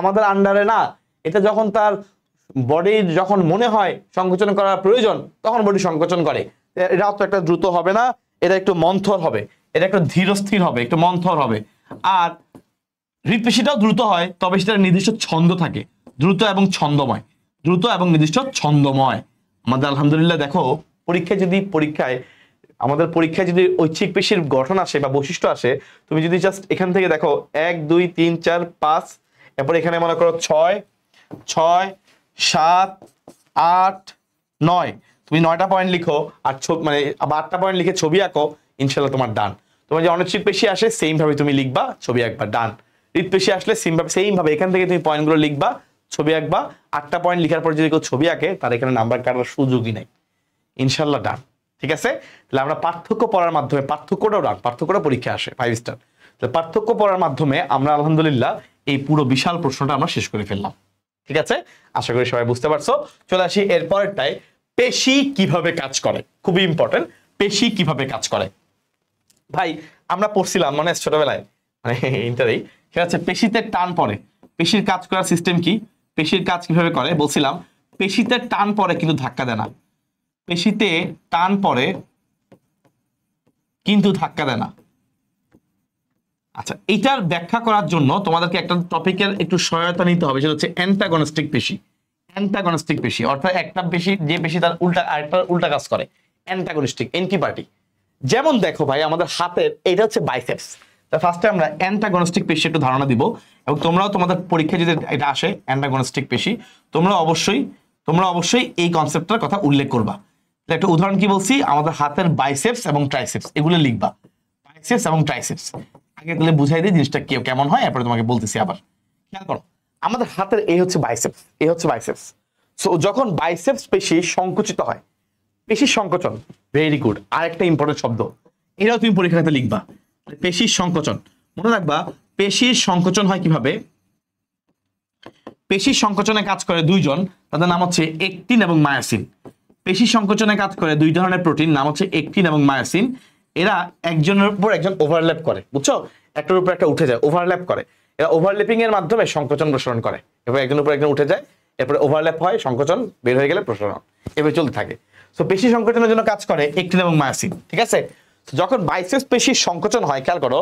আমাদের আন্ডারে না। এটা যখন তার বডির যখন মনে হয় সংকোচন করার প্রয়োজন, তখন বডি সংকোচন করে। এটাও তো একটা দ্রুত হবে না, এটা একটু মন্থর হবে, এটা একটু ধীরস্থির হবে, একটু মন্থর হবে। আর হৃৎপেশিটাও দ্রুত হয়, তবে সেটার নির্দিষ্ট ছন্দ থাকে, দ্রুত এবং ছন্দময়, দ্রুত এবং নির্দিষ্ট ছন্দময়। আমাদের আলহামদুলিল্লাহ দেখো আমাদের পরীক্ষায় যদি ঐচ্ছিক পেশির গঠন আসে বা বৈশিষ্ট্য আসে, তুমি যদি জাস্ট এখান থেকে দেখো 1 2 3 4 5, এরপর এখানে মনে করো 6 6 7 8 9, তুমি 9টা পয়েন্ট লিখো আর মানে 8টা পয়েন্ট লিখে ছবি আঁকো, ইনশাল্লাহ তোমার ডান। তোমার যে অনৈচ্ছিক পেশি আসে সেম ভাবে তুমি লিখবা, ছবি আঁকবা, ডান। হৃৎপেশি আসলে সেম ভাবে এখান থেকে তুমি পয়েন্টগুলো লিখবা, ছবি আঁকবা। 8টা পয়েন্ট লিখার পর যদি কেউ ছবি আঁকে, তার এখানে নাম্বার কাটার সুযোগই নাই, ইনশাল্লাহ ডান। ঠিক আছে, তাহলে আমরা পার্থক্য পড়ার মাধ্যমে, পার্থক্যটা পরীক্ষা আসে 5 স্টার, পার্থক্য পড়ার মাধ্যমে আমরা আলহামদুলিল্লাহ এই পুরো বিশাল প্রশ্নটা আমরা শেষ করে ফেললাম। ঠিক আছে, আশা করি সবাই বুঝতে পারছো। চলে আসি এরপরটায়, পেশি কিভাবে কাজ করে। খুবই ইম্পর্টেন্ট, পেশি কিভাবে কাজ করে। ভাই আমরা পড়ছিলাম মানে ছোটবেলায়, মানে ইন্টারেই, ঠিক আছে, পেশিতে টান পড়ে, পেশির কাজ করার সিস্টেম কি, পেশির কাজ কিভাবে করে বলছিলাম। পেশিতে টান পড়ে কিন্তু ধাক্কা দেয় না, পেশিতে টান পড়ে কিন্তু ধাক্কা দেয় না। আচ্ছা, এটার ব্যাখ্যা করার জন্য তোমাদেরকে একটা টপিকের একটু সহায়তা নিতে হবে, সেটা হচ্ছে অ্যান্টাগনিস্টিক পেশি। অ্যান্টাগনিস্টিক পেশি অর্থাৎ একটা পেশি, যে পেশি তার উল্টা আরেকটার উল্টা কাজ করে, অ্যান্টাগনিস্টিক, এন্টিপার্টি। যেমন দেখো ভাই, আমাদের হাতের এটা হচ্ছে বাইসেপস। তা ফার্স্টে আমরা অ্যান্টাগনিস্টিক পেশি একটু ধারণা দিব, এবং তোমরাও তোমাদের পরীক্ষায় যদি এটা আসে অ্যান্টাগনিস্টিক পেশি, তোমরা অবশ্যই এই কনসেপ্টটার কথা উল্লেখ করবা। একটা উদাহরণ কি বলছি, আমাদের হাতের বাইসেপস এবং ট্রাইসেপস, এগুলো লিখবা, বাইসেপস এবং ট্রাইসেপস। আগে তাহলে বুঝাই দিই জিনিসটা কেমন হয়, এরপরে তোমাকে বলতেছি। আবার খেয়াল করো, আমাদের হাতের এই হচ্ছে বাইসেপস, এই হচ্ছে বাইসেপস। সো যখন বাইসেপস পেশি সংকুচিত হয়, পেশির সংকোচন, ভেরি গুড, আরেকটা ইম্পর্টেন্ট শব্দ, এটাও তুমি পরীক্ষাতে লিখবা, পেশির সংকোচন। মনে রাখবা পেশির সংকোচন হয় কিভাবে। পেশির সংকোচনে কাজ করে দুইজন, তাদের নাম হচ্ছে একটিন এবং মায়োসিন। পেশি সংকোচনে কাজ করে দুই ধরনের প্রোটিন, নাম হচ্ছে একটিন এবং মায়োসিন। এরা একজনের উপর একজন ওভারল্যাপ করে, বুঝছো, একটার উপর একটা উঠে যায়, ওভারল্যাপ করে। এরা ওভারল্যাপিং এর মাধ্যমে সংকোচন প্রসারণ করে, এবার একজনের উপর একজন উঠে যায়, এরপরে ওভারল্যাপ হয়, সংকোচন বের হয়ে গেলে প্রসারণ, এভাবে চলতে থাকে। তো পেশি সংকোচনের জন্য কাজ করে একটিন এবং মায়োসিন। ঠিক আছে, যখন বাইসেপস পেশির সংকোচন হয়, খেয়াল করো,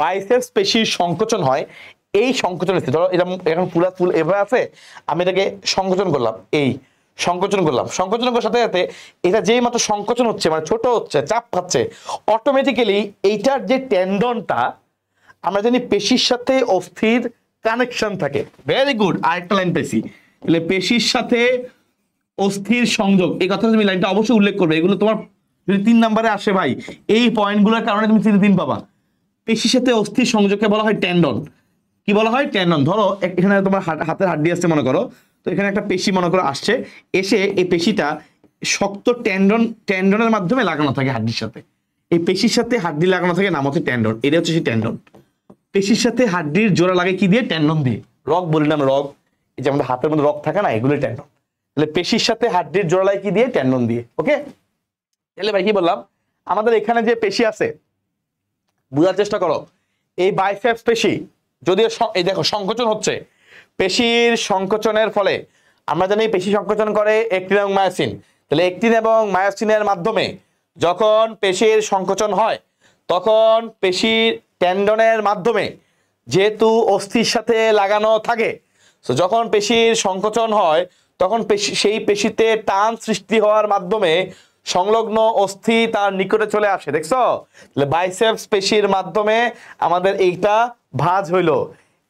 বাইসেপস পেশির সংকোচন হয়, এই সংকোচন ধরো এরকম এখন ফুল এভাবে আছে, আমি এটাকে সংকোচন করলাম, এই সংকোচন করলাম, সংকোচন করার সাথে সাথে এটা যেই মাত্র সংকোচন হচ্ছে, মানে ছোট হচ্ছে, চাপ পাচ্ছে, অটোমেটিক্যালি এইটার যে টেন্ডনটা, আমরা জানি পেশির সাথে অস্থির কানেকশন থাকে। ভেরি গুড, আরেকটা লাইন পেশি, তাহলে পেশির সাথে অস্থির সংযোগ, এই কথা তুমি লাইনটা অবশ্যই উল্লেখ করবে। এগুলো তোমার যদি 3 নম্বরে আসে ভাই, এই পয়েন্টগুলোর কারণে তুমি 3 পাবা। পেশির সাথে অস্থির সংযোগকে বলা হয় টেন্ডন। কি বলা হয়? টেন্ডন। ধরো এখানে তোমার হাতের হাড্ডি আসছে মনে করো, তো এখানে একটা পেশি মনে করো আসছে, এসে এই পেশিটা শক্ত টেন্ডনের মাধ্যমে লাগানো থাকে হাড্ডির সাথে, এই পেশির সাথে হাড্ডি লাগানো থাকে, নাম হচ্ছে টেন্ডন। এটা হচ্ছে সেই টেন্ডন। পেশির সাথে হাড্ডির জোড়া লাগে কি দিয়ে? টেন্ডন দিয়ে। রগ বললাম, রগ, এই যে আমাদের হাতের মধ্যে রগ থাকে না, এগুলো টেন্ডন। তাহলে পেশির সাথে হাড্ডির জোড়া লাগে কি দিয়ে? টেন্ডন দিয়ে। ওকে, তাহলে ভাই কি বললাম, আমাদের এখানে যে পেশি আছে, বোঝার চেষ্টা করো, এই বাইসেপস পেশি যদিও এই দেখো সংকোচন হচ্ছে, পেশির সংকোচনের ফলে আমরা জানি পেশি সংকোচন করে একটিন এবং মায়োসিন। তাহলে একটিন এবং মায়োসিনের মাধ্যমে যখন পেশির সংকোচন হয়, তখন পেশির টেন্ডনের মাধ্যমে, যেহেতু অস্থির সাথে লাগানো থাকে, তো যখন পেশির সংকোচন হয় তখন সেই পেশিতে টান সৃষ্টি হওয়ার মাধ্যমে সংলগ্ন অস্থি তার নিকটে চলে আসে। দেখছো, বাইসেপস পেশির মাধ্যমে আমাদের এইটা ভাঁজ হইলো,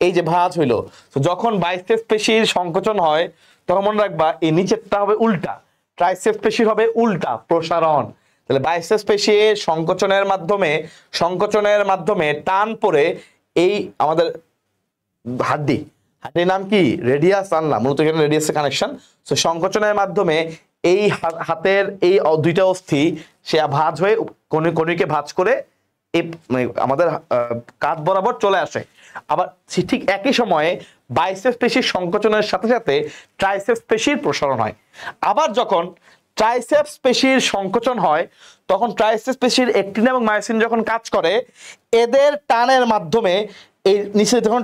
এই যে ভাঁজ হইলো। তো যখন বাইসেপস পেশির সংকোচন হয় তখন মনে রাখবা এই নিচেরটা হবে উল্টা, ট্রাইসেপস পেশির হবে উল্টা, প্রসারণ। তাহলে বাইসেপস পেশির সংকোচনের মাধ্যমে টান পড়ে এই আমাদের হাড্ডির নাম কি রেডিয়াস আনলা, মূলত এখানে রেডিয়াসের কানেকশন। তো সংকোচনের মাধ্যমে এই হাতের এই দুইটা অস্থি সে ভাঁজ হয়ে কনিকে ভাঁজ করে এই আমাদের কাঁধ বরাবর চলে আসে। আবার ঠিক একই সময়ে বাইসেপস পেশির সংকোচনের সাথে সাথে ট্রাইসেপস পেশির প্রসারণ হয়। আবার যখন ট্রাইসেপস পেশির সংকোচন হয় তখন ট্রাইসেপস পেশির অ্যাক্টিন এবং মায়োসিন যখন কাজ করে, এদের টানের মাধ্যমে এই নিচে যখন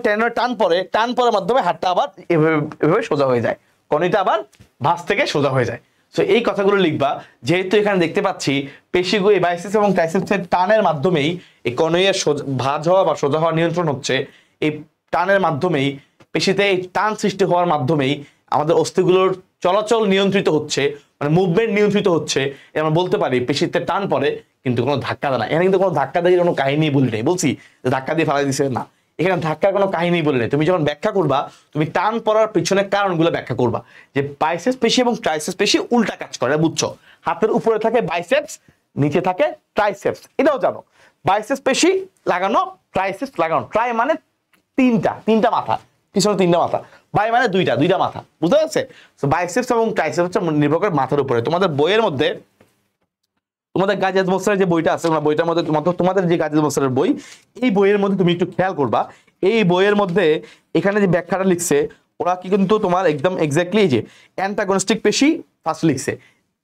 টান পড়ার মাধ্যমে হাতটা আবার এভাবে সোজা হয়ে যায়, কনিটা আবার ভাঁজ থেকে সোজা হয়ে যায়। তো এই কথাগুলো লিখবা, যেহেতু এখানে দেখতে পাচ্ছি পেশিগুলো এই বাইসেপস এবং ট্রাইসেপসের টানের মাধ্যমেই এই কনুইয়ের ভাঁজ হওয়া বা সোজা হওয়া নিয়ন্ত্রণ হচ্ছে। এই টানের মাধ্যমেই পেশিতে এই টান সৃষ্টি হওয়ার মাধ্যমেই আমাদের অস্থিগুলোর চলাচল নিয়ন্ত্রিত হচ্ছে, মানে মুভমেন্ট নিয়ন্ত্রিত হচ্ছে। আমরা বলতে পারি পেশিতে টান পড়ে কিন্তু কোনো ধাক্কা দেয় না। এখানে কিন্তু কোনো ধাক্কা দিয়ে কোনো কাহিনী বলি নেই, বলছি ধাক্কা দিয়ে ফেলাই দিছে না, এখানে ধাক্কার কোনো কাহিনী বলে নেই। তুমি যখন ব্যাখ্যা করবা তুমি টান পড়ার পিছনের কারণগুলো ব্যাখ্যা করবা, যে বাইসেপস পেশি এবং ট্রাইসেপস পেশি উল্টা কাজ করে, বুঝছো? হাতের উপরে থাকে বাইসেপস, নিচে থাকে ট্রাইসেপস, এটাও জানো। বাইসেপস পেশি লাগানো, ট্রাইসেপস লাগানো। ট্রাই মানে তিনটা মাথা, পিছনে তিনটা মাথা, বাই মানে দুইটা মাথা, বুঝতে পারছে? তো বাইসেপস এবং ট্রাইসেপস নির্ভর করে মাথার উপরে। তোমাদের বইয়ের মধ্যে তোমাদের গাজী মোস্তারের যে বইটা আছে, বইটার মধ্যে তোমাদের যে গাজী মোস্তারের বই, এই বইয়ের মধ্যে তুমি একটু খেয়াল করবা, এই বইয়ের মধ্যে এখানে যে ব্যাখ্যাটা লিখছে ওরা কি কিন্তু তোমার একদম এক্স্যাক্টলি এই যে অ্যান্টাগনিস্টিক পেশি ফার্স্ট লিখছে,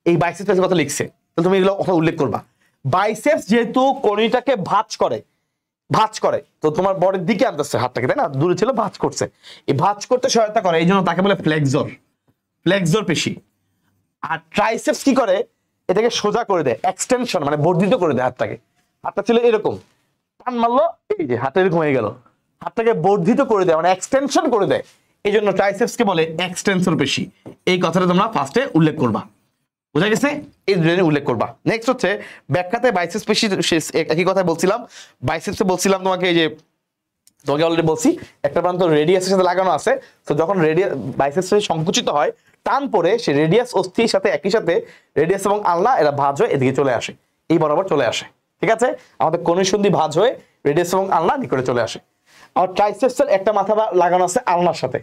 এই বাইসেপস পেশির কথা লিখছে। তো তুমি এগুলো কথা উল্লেখ করবা। বাইসেপস যেহেতু কনিটাকে ভাঁজ করে তো তোমার বডির দিকে আনতেছে হাতটাকে, তাই না? দূরে ছিল, ভাঁজ করছে, এই ভাঁজ করতে সহায়তা করে, এই জন্য তাকে বলে ফ্লেক্সর পেশি। আর ট্রাইসেপস কি করে, এটাকে সোজা করে দেয়, এক্সটেনশন মানে বর্ধিত করে দেয় হাতটাকে। হাতটা ছিল এরকম, টান মারলো, এই যে হাতটা এরকম হয়ে গেল, হাতটাকে বর্ধিত করে দেয়, মানে এক্সটেনশন করে দেয়। এই জন্য ট্রাইসেপসকে বলে এক্সটেন্সর পেশি। এই কথাটা তোমরা ফার্স্টে উল্লেখ করবা, বুঝা গেছে? এই দুটো উল্লেখ করবা। নেক্সট হচ্ছে ব্যাখ্যাতে বাইসেপস পেশি, একই কথা বলছিলাম। বাইসেপসে বলছিলাম তোমাকে, এই যে তোমাকে অলরেডি বলছি একটা প্রান্ত রেডিয়াসের সাথে লাগানো আছে। তো যখন বাইসেপস সংকুচিত হয়, টান পড়ে সে রেডিয়াস অস্থির সাথে একই সাথে রেডিয়াস এবং আলনা এরা ভাঁজ হয়ে এদিকে চলে আসে, এই বরাবর চলে আসে, ঠিক আছে? আমাদের কনুই সন্ধি ভাঁজ হয়ে রেডিয়াস এবং আলনা নিকটে চলে আসে। আর ট্রাইসেপসের একটা মাথা লাগানো আছে আলনার সাথে।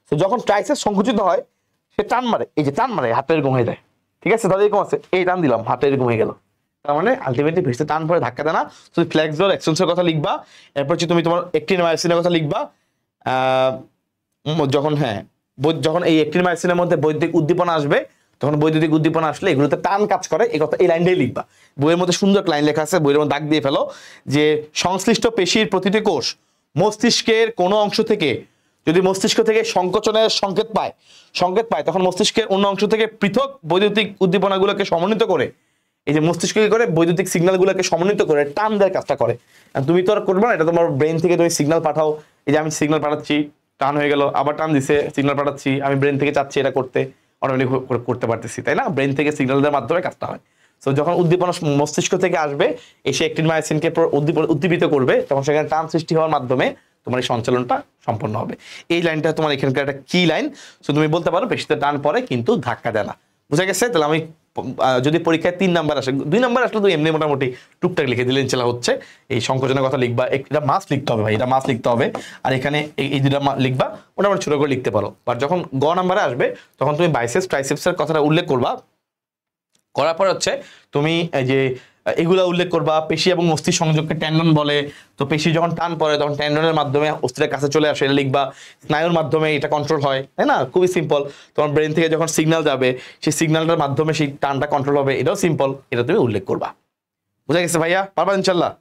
তো যখন ট্রাইসেপস সংকুচিত হয় সে টান মারে, এই যে টান মারে হাতটা এরকম হয়ে যায়, ঠিক আছে? তাহলে এরকম আছে, এই টান দিলাম, হাতটা এরকম হয়ে গেল। তার মানে আলটিমেটলি ভেসে টান পরে ধাক্কা দেয় না। তুমি ফ্লেক্সর এক্সটেন্সর কথা লিখবা, এরপর হচ্ছে তুমি তোমার অ্যাক্টিন মায়োসিনের কথা লিখবা। যখন এই অ্যাক্টিন মায়োসিনের মধ্যে বৈদ্যুতিক উদ্দীপনা আসবে, তখন বৈদ্যুতিক উদ্দীপনা আসলে এগুলোতে টান কাজ করে, এই কথা এই লাইনটাই লিখবা। বইয়ের মধ্যে সুন্দর লাইন লেখা আছে, বইয়ের মধ্যে দাগ দিয়ে ফেলো, যে সংশ্লিষ্ট পেশির প্রতিটি কোষ মস্তিষ্কের কোনো অংশ থেকে যদি মস্তিষ্ক থেকে সংকোচনের সংকেত পায় তখন মস্তিষ্কের অন্য অংশ থেকে পৃথক বৈদ্যুতিক উদ্দীপনাগুলোকে সমন্বিত করে, এই যে মস্তিষ্ক কি করে বৈদ্যুতিক সিগন্যালগুলোকে সমন্বিত করে টান দেওয়ার কাজটা করে। তুমি তো আর করবে না, এটা তোমার ব্রেন থেকে তুমি সিগন্যাল পাঠাও, এই যে আমি সিগন্যাল পাঠাচ্ছি, টান হয়ে গেল, আবার টান দিছে, সিগন্যাল পাঠাচ্ছি, আমি ব্রেন থেকে চাচ্ছি এটা করতে, অটোমেটিক করতে পারতেছি, তাই না? ব্রেন থেকে সিগন্যাল দেওয়ার মাধ্যমে কাজটা হয়। তো যখন উদ্দীপনা মস্তিষ্ক থেকে আসবে, এসে অ্যাক্টিন মায়োসিনকে উদ্দীপিত করবে, তখন সেখানে টান সৃষ্টি হওয়ার মাধ্যমে তোমার এই সঞ্চালনটা সম্পন্ন হবে। এই লাইনটা তোমার এখানকার একটা কি লাইন। তো তুমি বলতে পারো পেশিতে টান পড়ে কিন্তু ধাক্কা দেয় না, বুঝা গেছে? তাহলে আমি যদি পরীক্ষায় 3 নাম্বার আসে, 2 নাম্বার আসলে তুই এমনি মোটামুটি টুকটাক লিখে দিলে ইনশাল্লাহ হচ্ছে। এই সংকোচনের কথা লিখবা, এটা মাস লিখতে হবে ভাই, এটা মাস লিখতে হবে। আর এখানে এই দুটা লিখবা, মোটামুটি ছোট করে লিখতে পারো। বাট যখন গ নাম্বারে আসবে তখন তুমি বাইসেপস ট্রাইসেপসের কথাটা উল্লেখ করবা, করার পর হচ্ছে তুমি এই যে এগুলা উল্লেখ করবা। পেশি এবং অস্থি সংযোগকে টেন্ডন বলে। তো পেশি যখন টান পড়ে তখন টেন্ডনের মাধ্যমে অস্থির কাছে চলে আসে, এটা লিখবা। স্নায়ুর মাধ্যমে এটা কন্ট্রোল হয়, তাই না? খুবই সিম্পল। তোমার ব্রেন থেকে যখন সিগন্যাল যাবে সেই সিগন্যালটার মাধ্যমে সেই টানটা কন্ট্রোল হবে, এটাও সিম্পল, এটা তুমি উল্লেখ করবা। বুঝা গেছে ভাইয়া? পারবা ইনশাল্লাহ?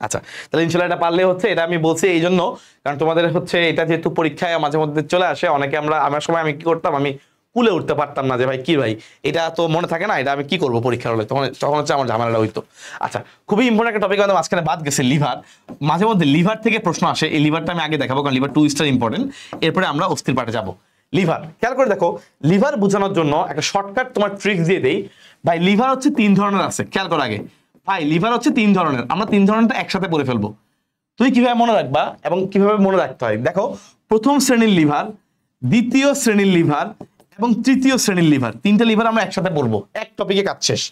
আচ্ছা, তাহলে ইনশাল্লাহ এটা পারলে হচ্ছে, এটা আমি বলছি এই জন্য কারণ তোমাদের হচ্ছে এটা যেহেতু পরীক্ষায় মাঝে মধ্যে চলে আসে, অনেকে আমার সময় আমি কি করতাম, আমি কুলে উঠতে পারতাম না যে ভাই কি ভাই এটা তো মনে থাকে না, এটা আমি কি করবো পরীক্ষার হলে, তখন হচ্ছে আমার ঝামেলাটা হইতো। আচ্ছা, খুবই ইম্পর্টেন্ট একটা টপিক আমাদের মাঝখানে বাদ গেছে, লিভার। মাঝে মধ্যে লিভার থেকে প্রশ্ন আসে, এই লিভারটা আমি আগে দেখাবো কারণ লিভার 2 স্টার ইম্পর্টেন্ট, এরপরে আমরা অস্থির পার্টে যাবো। লিভার খেয়াল করে দেখো, লিভার বোঝানোর জন্য একটা শর্টকাট তোমার ট্রিক্স দিয়ে দেই ভাই। লিভার হচ্ছে 3 ধরনের আছে, খেয়াল করার আগে ভাই লিভার হচ্ছে 3 ধরনের, আমরা 3 ধরনেরটা একসাথে পড়ে ফেলবো। তুমি কিভাবে মনে রাখবা এবং কিভাবে মনে রাখতে হয় দেখো, প্রথম শ্রেণীর লিভার, দ্বিতীয় শ্রেণীর লিভার এবং তৃতীয় শ্রেণীর লিভার, তিনটা লিভার আমরা একসাথে বলবো, এক টপিকে কাজ শেষ।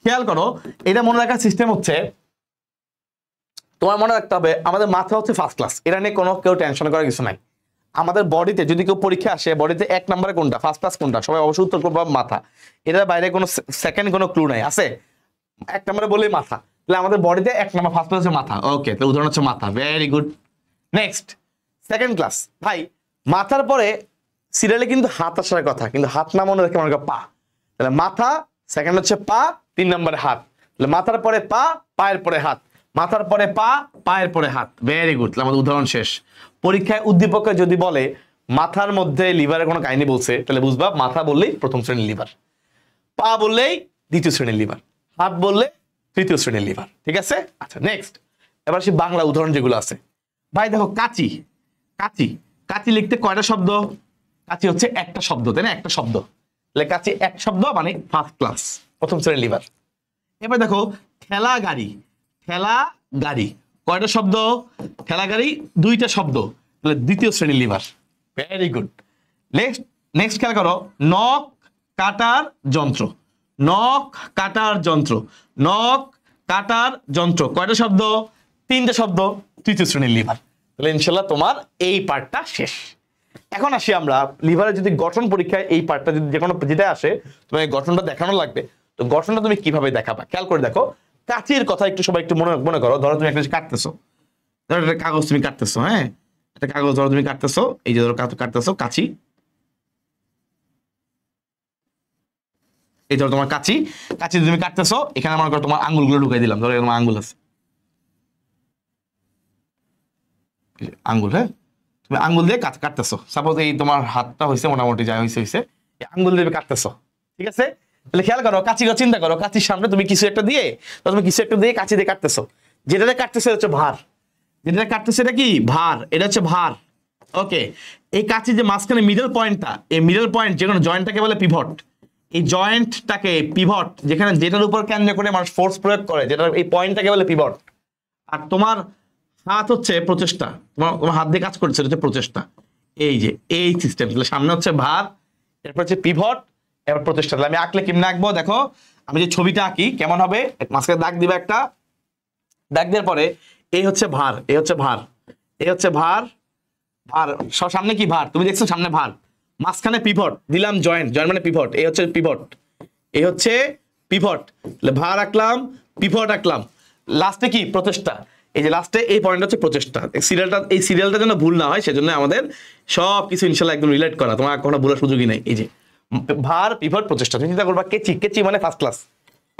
খেয়াল করো, এটা মনে রাখার সিস্টেম হচ্ছে, তোমার মনে রাখতে হবে আমাদের মাথা হচ্ছে ফার্স্ট ক্লাস, এটা নিয়ে কোনো কেউ টেনশন করার কিছু নাই। আমাদের বডিতে যদি কেউ পরীক্ষা আসে, বডিতে 1 নম্বরে কোনটা, ফার্স্ট ক্লাস কোনটা, সবাই অবশ্যই উত্তর করবো মাথা। এটার বাইরে কোনো সেকেন্ড কোনো ক্লু নাই, আছে 1 নম্বরে বলেই মাথা, তাহলে আমাদের বডিতে 1 নম্বর ফার্স্ট ক্লাস হচ্ছে মাথা। ওকে, তাহলে উদাহরণ হচ্ছে মাথা, very good. Next second class, ভাই মাথার পরে সিরিয়ালে কিন্তু হাত আসার কথা, কিন্তু হাত না মনে রেখে মনে পা, তাহলে মাথা, সেকেন্ড হচ্ছে পা, 3 নম্বরে হাত, তাহলে মাথার পরে পা, পায়ের পরে হাত, মাথার পরে পা, পায়ের পরে হাত, ভেরি গুড। আমাদের উদাহরণ শেষ। পরীক্ষায় উদ্দীপকে যদি বলে মাথার মধ্যে লিভারের কোনো কাহিনী বলছে, তাহলে বুঝবা মাথা বললেই প্রথম শ্রেণীর লিভার, পা বললেই দ্বিতীয় শ্রেণীর লিভার, হাত বললে তৃতীয় শ্রেণীর লিভার, ঠিক আছে? আচ্ছা নেক্সট, এবার সে বাংলা উদাহরণ যেগুলো আছে, ভাই দেখো কাঁচি, কাঁচি, কাঁচি লিখতে কয়টা শব্দ? কাঁচি হচ্ছে একটা শব্দ, তাই না? একটা শব্দ, তাহলে কাঁচি এক শব্দ মানে ফার্স্ট ক্লাস, প্রথম শ্রেণীর লিভার। এবার দেখো ঠেলা গাড়ি, ঠেলা গাড়ি কয়টা শব্দ? ঠেলা গাড়ি 2টা শব্দ, তাহলে দ্বিতীয় শ্রেণীর liver, very good. Next next খেয়াল করো, নখ কাটার যন্ত্র, নখ কাটার যন্ত্র, নখ কাটার যন্ত্র কয়টা শব্দ? 3টে শব্দ, তৃতীয় শ্রেণীর লিভার। তাহলে ইনশাল্লাহ তোমার এই পার্টটা শেষ। এখন আসি আমরা লিভারের যদি গঠন পরীক্ষায় এই পার্টটা যদি যে কোনো যেটা আসে, তোমার গঠনটা দেখানো লাগবে, তো গঠনটা তুমি কিভাবে দেখাবা খেয়াল করে দেখো। কাঁচির কথা একটু সবাই একটু মনে করো, ধরো তুমি একটা কাটতেছো, ধরো একটা কাগজ তুমি কাটতেছো, হ্যাঁ একটা কাগজ ধরো তুমি কাটতেছো, এই যে ধরো কাটতেছো কাঁচি, এই ধরো তোমার কাঁচি, কাঁচি তুমি কাটতেছো, এখানে মনে করো তোমার আঙ্গুলগুলো ঢুকাই দিলাম, ধরো তোমার আঙ্গুল আছে, আঙ্গুল, হ্যাঁ তুমি আঙ্গুল দিয়ে কাটতেছো, সাপোজ এই তোমার হাতটা হয়েছে মোটামুটি যা হয়েছে আঙ্গুল দিয়ে কাটতেছো, ঠিক আছে? তাহলে খেয়াল করো কাঁচি, চিন্তা করো কাঁচির সামনে তুমি কিছু একটা দিয়ে, তুমি কিছু একটা দিয়ে কাঁচি দিয়ে কাটতেছো, যেটাতে কাটতেছে হচ্ছে ভার, যেটা কাটতেছে এটা কি ভার, এটা হচ্ছে ভার। ওকে, এই কাঁচির যে মাঝখানে মিডল পয়েন্টটা, এই মিডল পয়েন্ট যে কোনো জয়েন্টটাকে বলে পিভট, এই জয়েন্টটাকে পিভট, যেখানে যেটার উপর কেন্দ্র করে মানুষ ফোর্স প্রয়োগ করে, যেটা এই পয়েন্টটাকে বলে পিভট। আর তোমার হাত হচ্ছে প্রচেষ্টা, তোমার হাত দিয়ে কাজ করছে হচ্ছে প্রচেষ্টা, এই যে এই সিস্টেম। তাহলে সামনে হচ্ছে ভার, এরপর হচ্ছে পিভট, এবার প্রচেষ্টা। তাহলে আমি আঁকলে কেমনে আঁকবো দেখো, আমি যে ছবিটা আঁকি কেমন হবে, মাঝখানে দাগ দিবা একটা, দাগ দেওয়ার পরে এই হচ্ছে ভার, এই হচ্ছে ভার, এই হচ্ছে ভার, ভার সামনে কি ভার, তুমি দেখছো সামনে ভার, মাঝখানে পিভট দিলাম, জয়েন্ট, জয়েন্ট মানে পিভট, এই হচ্ছে পিভট, এই হচ্ছে পিভট, তাহলে ভার আঁকলাম, পিভট আঁকলাম, লাস্টে কি প্রচেষ্টা, এই যে লাস্টে এই পয়েন্ট হচ্ছে প্রচেষ্টা। এই সিরিয়ালটা যেন ভুল না হয় সেজন্য আমাদের সব কিছু ইনশাল্লাহ একদম রিলেট করা, তোমার কোনো ভুলের সুযোগই নেই। এই যে ভার, পিভট, প্রচেষ্টা, তুমি চিন্তা করবা কেচি, কেচি মানে ফার্স্ট ক্লাস,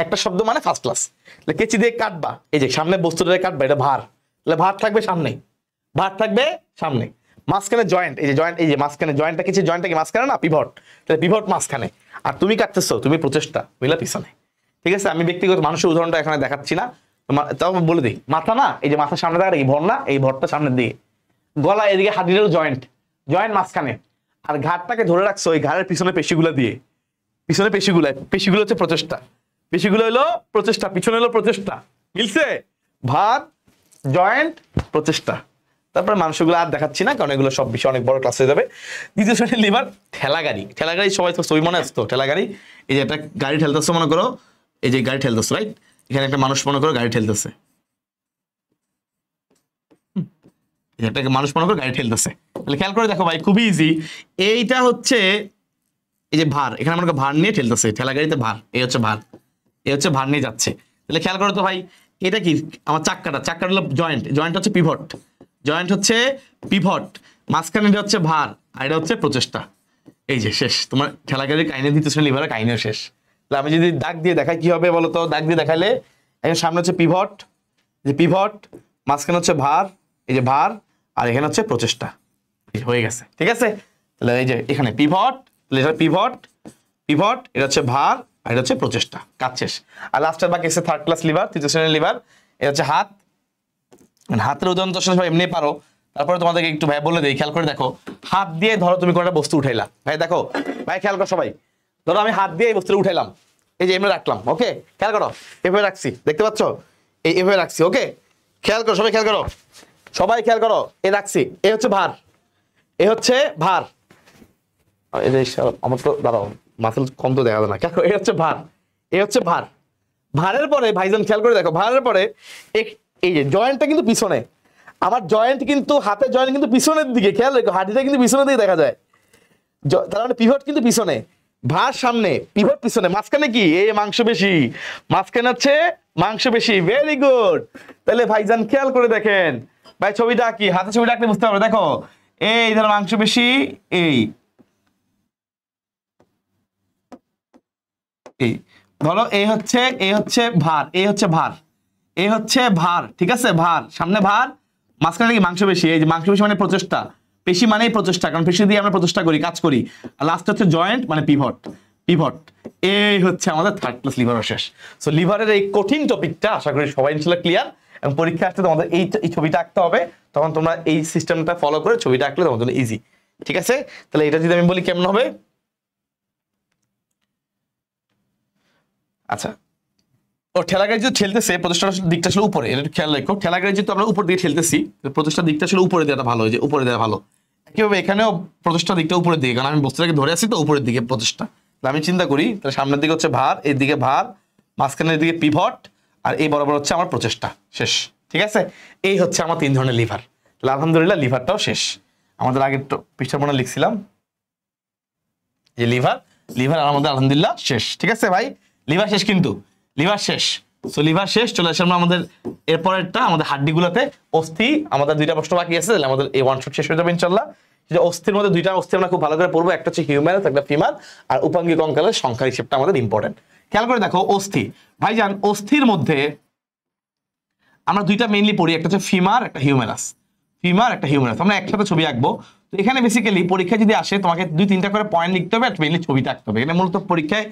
একটা শব্দ মানে ফার্স্ট ক্লাস, তাহলে কেচি দিয়ে কাটবা, এই যে সামনে বস্তুটা কাটবা, এটা ভার, তাহলে ভার থাকবে সামনে, ভার থাকবে সামনে, মাঝখানে জয়েন্ট, এই যে জয়েন্ট, এই যে মাঝখানে জয়েন্টটা কিছু, জয়েন্টটা কি মাঝখানে না, পিভট, তাহলে পিভট মাঝখানে, আর তুমি কাটতেছো, তুমি প্রচেষ্টা, মিলা পিছনে, ঠিক আছে? আমি ব্যক্তিগত মানুষের উদাহরণটা এখানে দেখাচ্ছি না, তাও বলে দিই, মাথা না, এই যে মাথার সামনে দেখা কি ভর না, এই ভরটা সামনের দিকে, গলা এদিকে, হাঁটিরও জয়েন্ট, জয়েন্ট মাঝখানে, আর ঘাড়টাকে ধরে রাখছো ওই ঘাড়ের পিছনে পেশিগুলো দিয়ে, পিছনে পেশিগুলো হচ্ছে প্রচেষ্টা, পেশিগুলো হলো প্রচেষ্টা, পিছনে হলো প্রচেষ্টা, মিলছে? ভার, জয়েন্ট, প্রচেষ্টা। তারপরে মাংসগুলো আর দেখাচ্ছি না, কারণ এগুলো সব বিষয় অনেক বড় ক্লাস হয়ে যাবে। দ্বিতীয় শ্রেণীর লিভার, ঠেলা গাড়ি, ঠেলা গাড়ি সবাই তো ছবি মনে আসতো, ঠেলা গাড়ি, এই যে একটা গাড়ি ঠেলতেছো মনে করো, এই যে গাড়ি ঠেলতেছো, রাইট, এখানে একটা মানুষ মনে করো গাড়ি ঠেলতেছে, একটা মানুষ মনে করো গাড়ি ঠেলতেছে, তাহলে খেয়াল করে দেখো ভাই খুবই ইজি, এইটা হচ্ছে এই যে ভার, এখানে মনে করো ভার নিয়ে ঠেলতেছে, ঠেলা গাড়িতে ভার, এই হচ্ছে ভার, এই হচ্ছে ভার নিয়ে যাচ্ছে, তাহলে খেয়াল করো তো ভাই এটা কি আমার চাক্কাটা, চাক্কাটা হলো জয়েন্ট, জয়েন্ট হচ্ছে পিভট, জয়েন্ট হচ্ছে পিভট, মাঝখানে এটা হচ্ছে ভার, আর এটা হচ্ছে প্রচেষ্টা। এই যে শেষ তোমার ঠেলা গাড়ির কাহিনী, দ্বিতীয় শ্রেণীর লিভারের কাহিনীও শেষ। তাহলে আমি যদি দাগ দিয়ে দেখাই কি হবে বলো তো, দাগ দিয়ে দেখাইলে এখানে সামনে হচ্ছে পিভট, যে পিভট, মাঝখানে হচ্ছে ভার, এই যে ভার, আর এখানে হচ্ছে প্রচেষ্টা, হয়ে গেছে, ঠিক আছে? তাহলে এই যে এখানে পিভট, তাহলে এটা পিভট, পিভট, এটা হচ্ছে ভার, আর এটা হচ্ছে প্রচেষ্টা, কাজ শেষ। আর লাস্টের বাকি আছে থার্ড ক্লাস লিভার, তৃতীয় শ্রেণীর লিভার, এটা হচ্ছে হাত, হাতের উদাহরণ তো সবাই এমনি পারো, তারপরে তোমাদেরকে একটু ভাই বলে দিই, খেয়াল করে দেখো, হাত দিয়ে ধরো তুমি কোনো একটা বস্তু উঠাইলা, ভাই দেখো ভাই খেয়াল করো সবাই, ধরো আমি হাত দিয়ে এই বস্তুটা উঠাইলাম, এই যে এমনি রাখলাম, ওকে খেয়াল করো এভাবে রাখছি, দেখতে পাচ্ছ, এই এভাবে রাখছি, ওকে খেয়াল করো সবাই, খেয়াল করো সবাই খেয়াল করো, এ রাখছি, এ হচ্ছে ভার, এ হচ্ছে ভার, আমার তো দাঁড়াও মাসেল কম তো দেখা যায় না, দেখো এ হচ্ছে ভার, এ হচ্ছে ভার। ভারের পরে ভাইজান খেয়াল করে দেখো, ভারের পরে এই যে জয়েন্টটা কিন্তু পিছনে, আমার জয়েন্ট কিন্তু হাতের জয়েন্ট কিন্তু পিছনের দিকে, খেয়াল রেখো হাঁটিটা কিন্তু পিছনের দিকে দেখা যায়, তার মানে পিভট কিন্তু পিছনে, ভার সামনে, পিভট পিছনে, মাঝখানে কি এই মাংসপেশি, মাঝখানে হচ্ছে মাংসপেশি। Very good. তাহলে ভাইজান খেয়াল করে দেখেন, ভাই ছবিটা কি, হাতে ছবিটা আঁকলে বুঝতে পারবে। দেখো এই ধরো মাংসপেশি, এই এই ধরো এই হচ্ছে ভার, এই হচ্ছে ভার, এই হচ্ছে ভার, ঠিক আছে, ভার সামনে, ভার মাঝখানে কি মাংসপেশি, এই যে মাংসপেশি মানে প্রচেষ্টা, পেশি মানেই প্রচেষ্টা, কারণ পেশি দিয়ে আমরা প্রচেষ্টা করি, কাজ করি। আর লাস্ট হচ্ছে জয়েন্ট মানে পিভট, পিভট। এই হচ্ছে আমাদের থার্ড ক্লাস লিভার শেষ। সো লিভারের এই কঠিন টপিকটা আশা করি সবাই ইনশাআল্লাহ ক্লিয়ার, এবং পরীক্ষা আসতে তোমাদের এই ছবিটা আঁকতে হবে, তখন তোমরা এই সিস্টেমটা ফলো করে ছবিটা আঁকলে তোমাদের জন্য ইজি, ঠিক আছে। তাহলে এটা যদি আমি বলি কেমন হবে, আচ্ছা ও ঠেলা গাড়ি যে ঠেলতেছে, প্রতিষ্ঠার দিকটা ছিল উপরে, এটা খেয়াল রাখো, ঠেলা গাড়ি যেহেতু আমরা উপর দিকে ঠেলতেছি, প্রতিষ্ঠার দিকটা ছিল উপরে দেওয়াটা ভালো, হয় যে উপরে দেওয়া ভালো। কিভাবে এখানেও প্রতিষ্ঠার দিকটা উপরের দিকে, কারণ আমি বস্তুটাকে ধরে আছি তো উপরের দিকে প্রতিষ্ঠা। আমি চিন্তা করি তাহলে সামনের দিকে হচ্ছে ভার, এর দিকে ভার, মাঝখানের দিকে পিভট, আর এই বরাবর হচ্ছে আমার প্রচেষ্টা, শেষ, ঠিক আছে। এই হচ্ছে আমার 3 ধরনের লিভার। তাহলে আলহামদুলিল্লাহ লিভারটাও শেষ। আমাদের আগের পৃষ্ঠার মনে লিখছিলাম যে লিভার, লিভার আমাদের আলহামদুলিল্লাহ শেষ, ঠিক আছে ভাই, লিভার শেষ, কিন্তু লিভার শেষ। সো লিভার শেষ, চলে আসে আমরা আমাদের এরপরেরটা, আমাদের হাড্ডিগুলোতে অস্থি। আমাদের 2টা প্রশ্ন বাকি আছে, তাহলে আমাদের এই ওয়ান শট শেষ হয়ে যাবে ইনশাআল্লাহ। যে অস্থির মধ্যে 2টা অস্থি আমরা খুব ভালো করে পড়বো, একটা হচ্ছে হিউম্যারাস, একটা ফিমার, আর উপাঙ্গিক কঙ্কালের সংখ্যা হিসেবটা আমাদের ইম্পর্টেন্ট। খেয়াল করে দেখো অস্থি, ভাইজান অস্থির মধ্যে আমরা 2টা মেইনলি পড়ি, একটা হচ্ছে ফিমার, একটা হিউম্যারাস, ফিমার একটা হিউম্যারাস, আমরা একসাথে ছবি আঁকবো। তো এখানে বেসিক্যালি পরীক্ষা যদি আসে তোমাকে 2-3টা করে পয়েন্ট লিখতে হবে, আর মেইনলি ছবিটা আঁকতে হবে। এখানে মূলত পরীক্ষায়